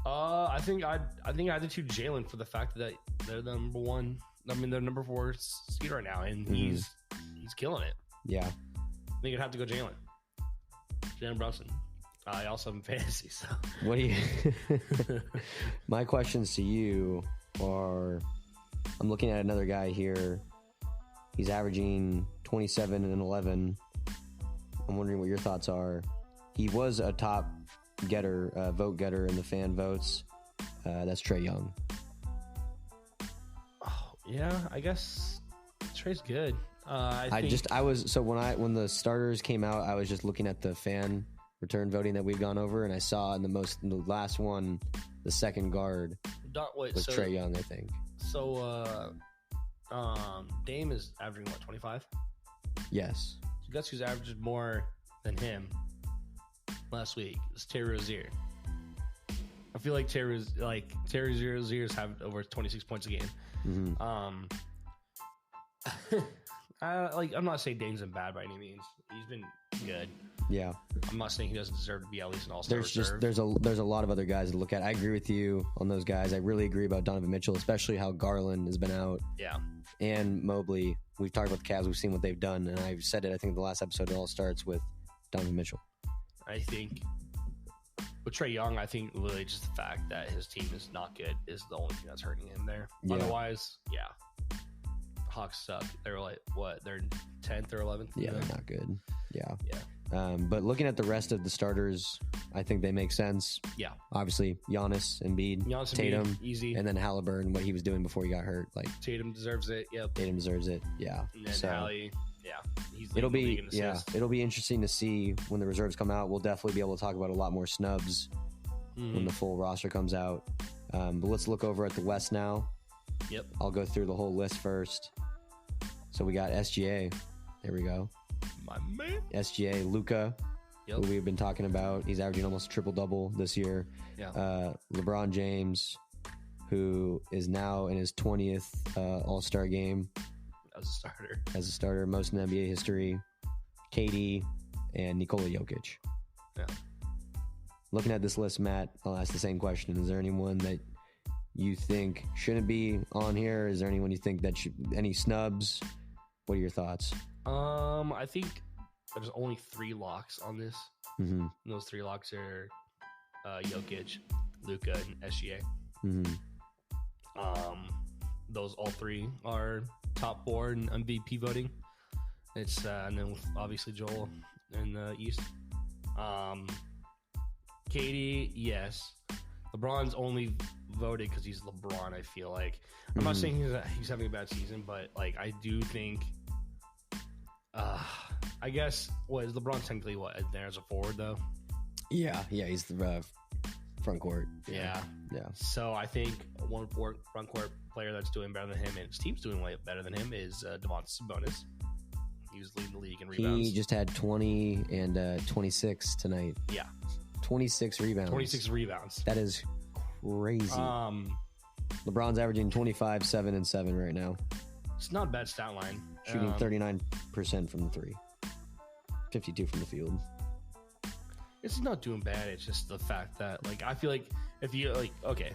I think I'd choose Jalen for the fact that they're the number 1. I mean, they're number 4 seed right now, and he's killing it. Yeah, I think I'd have to go Jalen Brunson. I also have him fantasy. So what do you? My questions to you are: I'm looking at another guy here. He's averaging 27 and 11. I'm wondering what your thoughts are. He was a top vote getter in the fan votes. That's Trae Young. Oh, yeah, I guess Trae's good. When the starters came out, I was just looking at the fan return voting that we've gone over, and I saw in the last one, the second guard was Trae Young, I think. So, Dame is averaging what, 25? Yes. So guess who's averaged more than him last week? It's Terry Rozier. I feel like Terry Rozier's have over 26 points a game. Mm-hmm. I'm not saying Dame's been bad by any means. He's been good. Yeah. I'm not saying he doesn't deserve to be at least an all-star reserve. There's a lot of other guys to look at. I agree with you on those guys. I really agree about Donovan Mitchell, especially how Garland has been out. Yeah. And Mobley. We've talked about the Cavs. We've seen what they've done, and I've said it. I think the last episode, it all starts with Donovan Mitchell. I think with Trae Young, I think really just the fact that his team is not good is the only thing that's hurting him there. Yeah. Otherwise, yeah. Hawks suck. They're like, what? They're 10th or 11th? Yeah, they're not good. Yeah. But looking at the rest of the starters, I think they make sense. Yeah. Obviously, Giannis, Embiid, Tatum, easy. And then Halliburton, what he was doing before he got hurt. Like Tatum deserves it. Yep. Tatum deserves it. Yeah. And then Hallie, yeah. It'll be interesting to see when the reserves come out. We'll definitely be able to talk about a lot more snubs when the full roster comes out. But let's look over at the West now. Yep. I'll go through the whole list first. So we got SGA. There we go. My man. SGA, Luka, who we've been talking about. He's averaging almost a triple-double this year. Yeah. LeBron James, who is now in his 20th All-Star game. As a starter, most in NBA history. KD and Nikola Jokic. Yeah. Looking at this list, Matt, I'll ask the same question. Is there anyone that you think shouldn't be on here? Is there anyone you think that should, any snubs? What are your thoughts? I think there's only 3 locks on this. Mm-hmm. Those 3 locks are Jokic, Luka, and SGA. Mm-hmm. Those all 3 are top 4 in MVP voting. It's and then obviously Joel in the East. KD, yes. LeBron's only voted because he's LeBron. I feel like I'm not saying he's having a bad season, but like I do think. I guess what is LeBron technically there as a forward though? Yeah, he's the front court. Yeah. So I think one front court player that's doing better than him and his team's doing way better than him is Domantas Sabonis. He was leading the league in rebounds. He just had 20 and 26 tonight. Yeah, 26 rebounds. 26 rebounds. That is crazy. LeBron's averaging 25, 7, and 7 right now. It's not a bad stat line. Shooting 39% from the three, 52 from the field. It's not doing bad. It's just the fact that, like, I feel like if you, like, okay,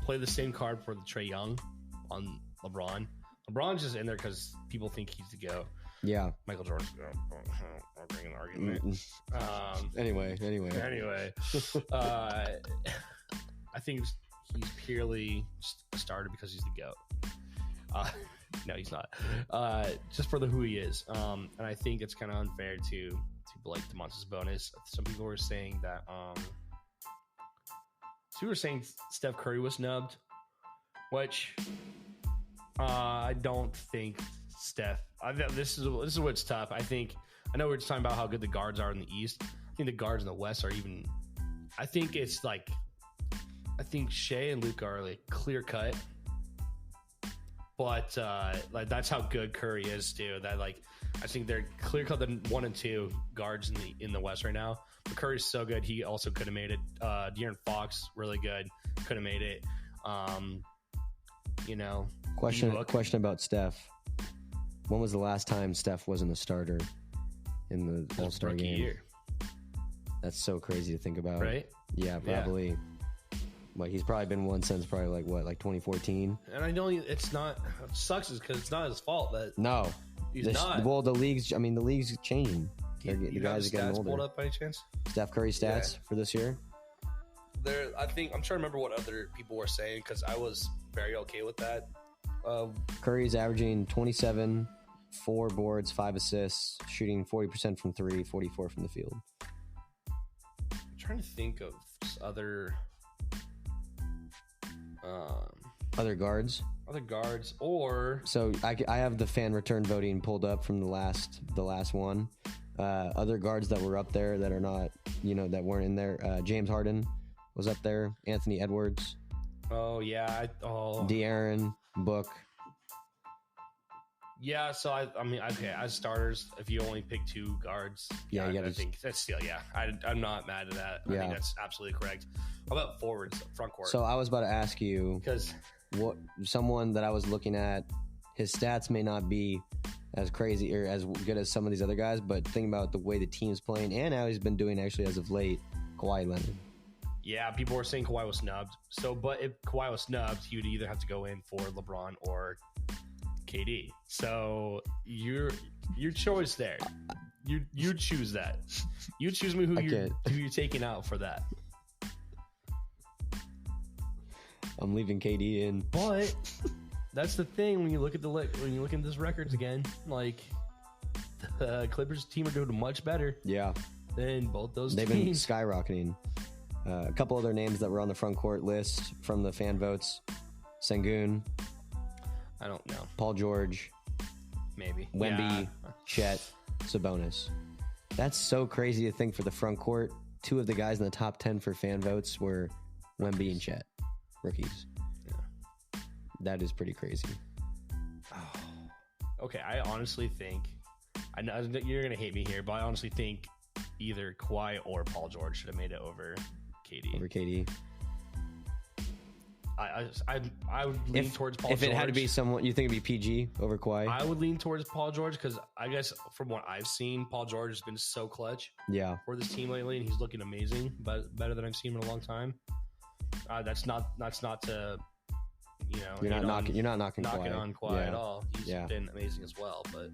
play the same card for the Trae Young on LeBron. LeBron's just in there because people think he's the GOAT. Yeah. Michael Jordan's I'll bring an argument. Anyway. I think he's purely a starter because he's the GOAT. No, he's not. Just for who he is. And I think it's kind of unfair to like DeMontis Sabonis. Some people were saying that Steph Curry was snubbed, which I don't think Steph. This is what's tough. I know we're just talking about how good the guards are in the East. I think the guards in the West are even. I think it's like. I think Shea and Luka are like clear cut, but like that's how good Curry is too. That like I think they're clear cut the 1 and 2 guards in the West right now. But Curry's so good, he also could have made it. De'Aaron Fox really good, could have made it. Question about Steph. When was the last time Steph wasn't a starter in the All-Star game? Year. That's so crazy to think about. Right? Yeah, probably. Yeah. Like he's probably been one since probably like 2014. And I know it's not. It sucks is because it's not his fault that he's not. Well, the league's changing. The guys are getting older. Pulled up by any chance? Steph Curry stats for this year. I'm trying to remember what other people were saying because I was very okay with that. Curry's averaging 27, 4 boards, 5 assists, shooting 40% from 3, 44 from the field. I'm trying to think of other guards. Other guards, or so I have the fan return voting pulled up from the last one. Other guards that were up there that are not, that weren't in there. James Harden was up there. Anthony Edwards. Oh yeah. De'Aaron, Book. Yeah, so I mean, okay, as starters, if you only pick 2 guards, I think that's still, I'm not mad at that. I think that's absolutely correct. How about forwards, front court? So I was about to ask you, because someone that I was looking at, his stats may not be as crazy or as good as some of these other guys, but think about the way the team's playing and how he's been doing actually as of late. Kawhi Leonard. Yeah, people were saying Kawhi was snubbed. So, but if Kawhi was snubbed, he would either have to go in for LeBron or KD. So your choice there. You choose that. You choose me who you're taking out for that. I'm leaving KD in. But that's the thing when you look at this records again, like the Clippers team are doing much better. Yeah. Than both those teams. They've been skyrocketing. A couple other names that were on the front court list from the fan votes. Sengun. I don't know. Paul George. Maybe. Wemby. Chet. Sabonis. That's so crazy to think for the front court. 2 of the guys in the top 10 for fan votes were Wemby and Chet. Rookies. Yeah. That is pretty crazy. Oh. Okay, I honestly think... I know you're going to hate me here, but I honestly think either Kawhi or Paul George should have made it over KD. Over KD. I would lean towards Paul George. If it had to be someone, you think it'd be PG over Kawhi? I would lean towards Paul George because I guess from what I've seen, Paul George has been so clutch for this team lately, and he's looking amazing, but better than I've seen him in a long time. That's not to you're not knocking Kawhi. on Kawhi at all. He's been amazing as well, but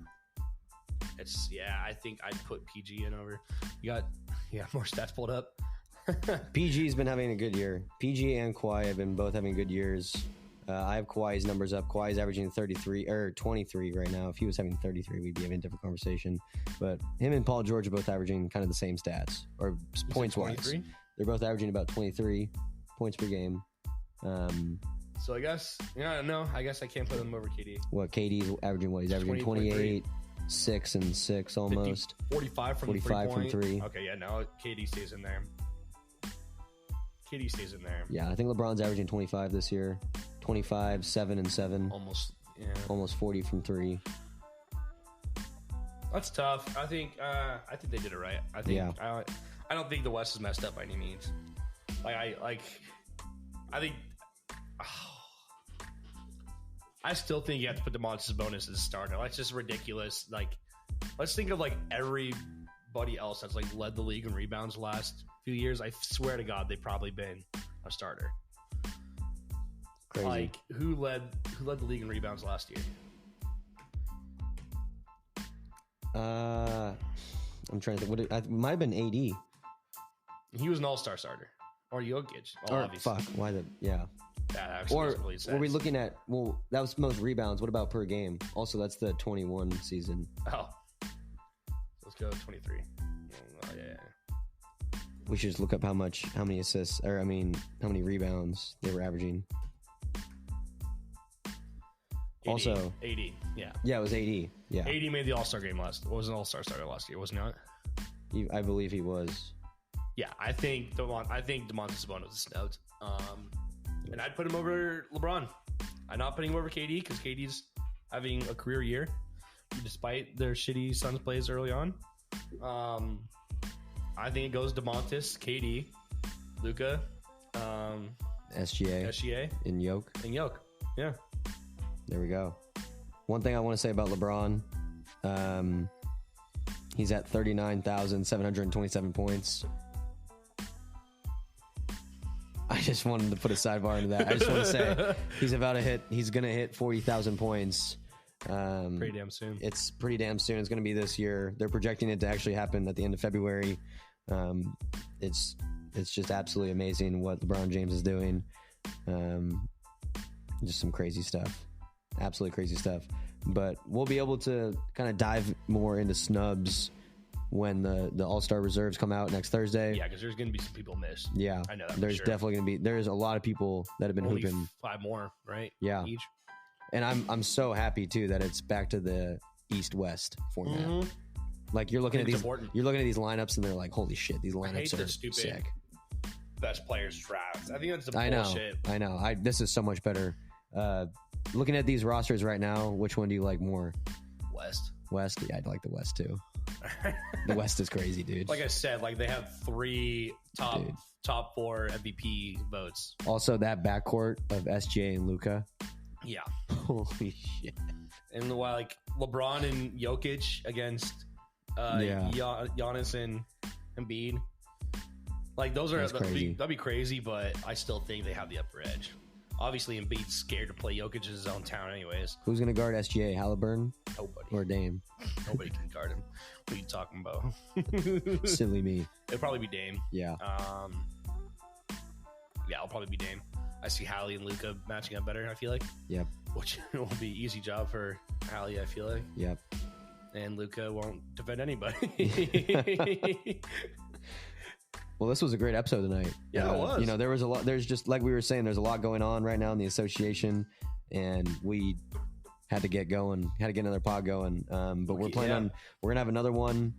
it's I think I'd put PG in over. You got more stats pulled up. PG's been having a good year. PG and Kawhi have been both having good years. I have Kawhi's numbers up. Kawhi's averaging 33 or 23 right now. If he was having 33, we'd be having a different conversation. But him and Paul George are both averaging kind of the same stats or points wise. They're both averaging about 23 points per game. So I guess I guess I can't put them over KD. What KD's averaging? What he's averaging 28, 6 and 6 almost. 45 from 3. Okay, no, KD stays in there. KD stays in there. Yeah, I think LeBron's averaging 25 this year. 25, 7 and 7. Almost 40 from 3. That's tough. I think they did it right. I think I don't think the West is messed up by any means. I think I still think you have to put DeMontis Sabonis as a starter. That's just ridiculous. Like, let's think of like everybody else that's like led the league in rebounds the last few years. I swear to God, they've probably been a starter. Crazy. Like, who led the league in rebounds last year? I'm trying to think. It might have been AD. He was an all-star starter. Or Jokic. Obviously. Fuck. Why the... Yeah. That actually doesn't really sense. Were we looking at... Well, that was most rebounds. What about per game? Also, that's the 21 season. Oh. Let's go 23. Oh, yeah. We should just look up how many assists... Or, how many rebounds they were averaging. 80, also... 80, yeah. Yeah, it was 80. Yeah. 80 made the all-star game was an all-star starter last year, wasn't it? I believe he was. Yeah, I think DeMontis Sabonis was snubbed. And I'd put him over LeBron. I'm not putting him over KD because KD's having a career year despite their shitty Suns plays early on. I think it goes DeMontis, KD, Luka, SGA, and Yoke. Yeah. There we go. One thing I want to say about LeBron, he's at 39,727 points. I just wanted to put a sidebar into that. I just want to say he's going to hit 40,000 points. Pretty damn soon. It's pretty damn soon. It's going to be this year. They're projecting it to actually happen at the end of February. It's just absolutely amazing what LeBron James is doing. Just some crazy stuff. Absolutely crazy stuff. But we'll be able to kind of dive more into snubs when the All-Star reserves come out next Thursday. Yeah, because there's going to be some people missed. Yeah. I know that. There's definitely going to be. There's a lot of people that have been only hooping. 5 more, right? Yeah. Each. And I'm so happy too that it's back to the East-West format. Mm-hmm. Like you're looking at these lineups and they're like, holy shit, these lineups are sick. Best players drafts. I think that's the bullshit. I know. This is so much better. Looking at these rosters right now, which one do you like more? West? Yeah, I'd like the West too. The West is crazy, dude. Like I said, like they have 3 top 4 MVP votes. Also, that backcourt of SGA and Luka. Yeah. Holy shit. And like LeBron and Jokic against Giannis and Embiid. Like those are that'd be crazy, but I still think they have the upper edge. Obviously, Embiid's scared to play Jokic in his own town anyways. Who's going to guard SGA? Halliburton? Nobody. Or Dame? Nobody can guard him. What are you talking about? Silly me. It'll probably be Dame. Yeah. Yeah, it'll probably be Dame. I see Hallie and Luka matching up better, I feel like. Yep. Which will be an easy job for Hallie, I feel like. Yep. And Luka won't defend anybody. Well, this was a great episode tonight. Yeah, it was. You know, there was a lot. There's just like we were saying, there's a lot going on right now in the association, and we had to get going. Had to get another pod going. But we're planning on. We're gonna have another one,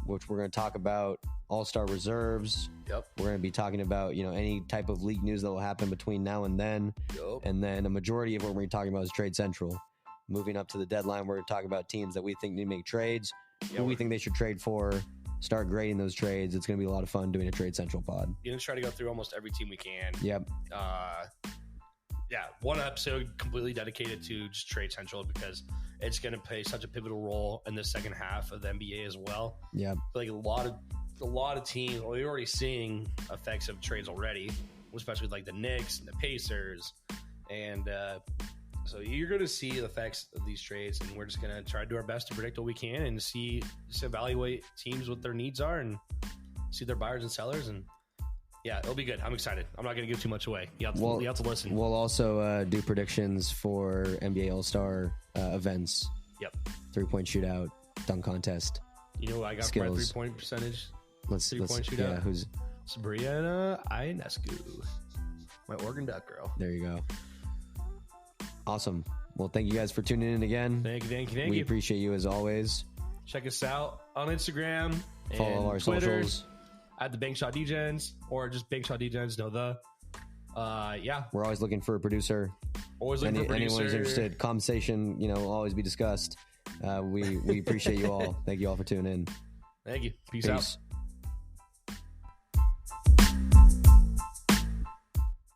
which we're gonna talk about All-Star reserves. Yep. We're gonna be talking about any type of league news that will happen between now and then. Yep. And then a majority of what we're gonna be talking about is Trade Central. Moving up to the deadline, we're gonna talk about teams that we think need to make trades, who we think they should trade for. Start grading those trades. It's going to be a lot of fun doing a Trade Central pod. You're going to try to go through almost every team we can. Yep. Yeah, one episode completely dedicated to just Trade Central because it's going to play such a pivotal role in the second half of the NBA as well. Yeah. Like a lot of teams, we're already seeing effects of trades already, especially like the Knicks and the Pacers. And so you're going to see the effects of these trades, and we're just going to try to do our best to predict what we can and just evaluate teams, what their needs are, and see their buyers and sellers. And yeah, it'll be good. I'm excited. I'm not going to give too much away. You have to listen. We'll also do predictions for NBA All-Star events. Yep. 3-point shootout, dunk contest. You know what I got skills. For my 3-point percentage? 3-point shootout? Yeah, who's? Sabrina Ionescu. My Oregon Duck girl. There you go. Awesome. Well, thank you guys for tuning in again. Thank you. We appreciate you as always. Check us out on Instagram. Follow all our Twitter, socials. At the Bankshot DJs or just Bankshot DJs. Yeah. We're always looking for a producer. Always looking for a producer. Anyone who's interested, conversation, will always be discussed. We appreciate you all. Thank you all for tuning in. Thank you. Peace out.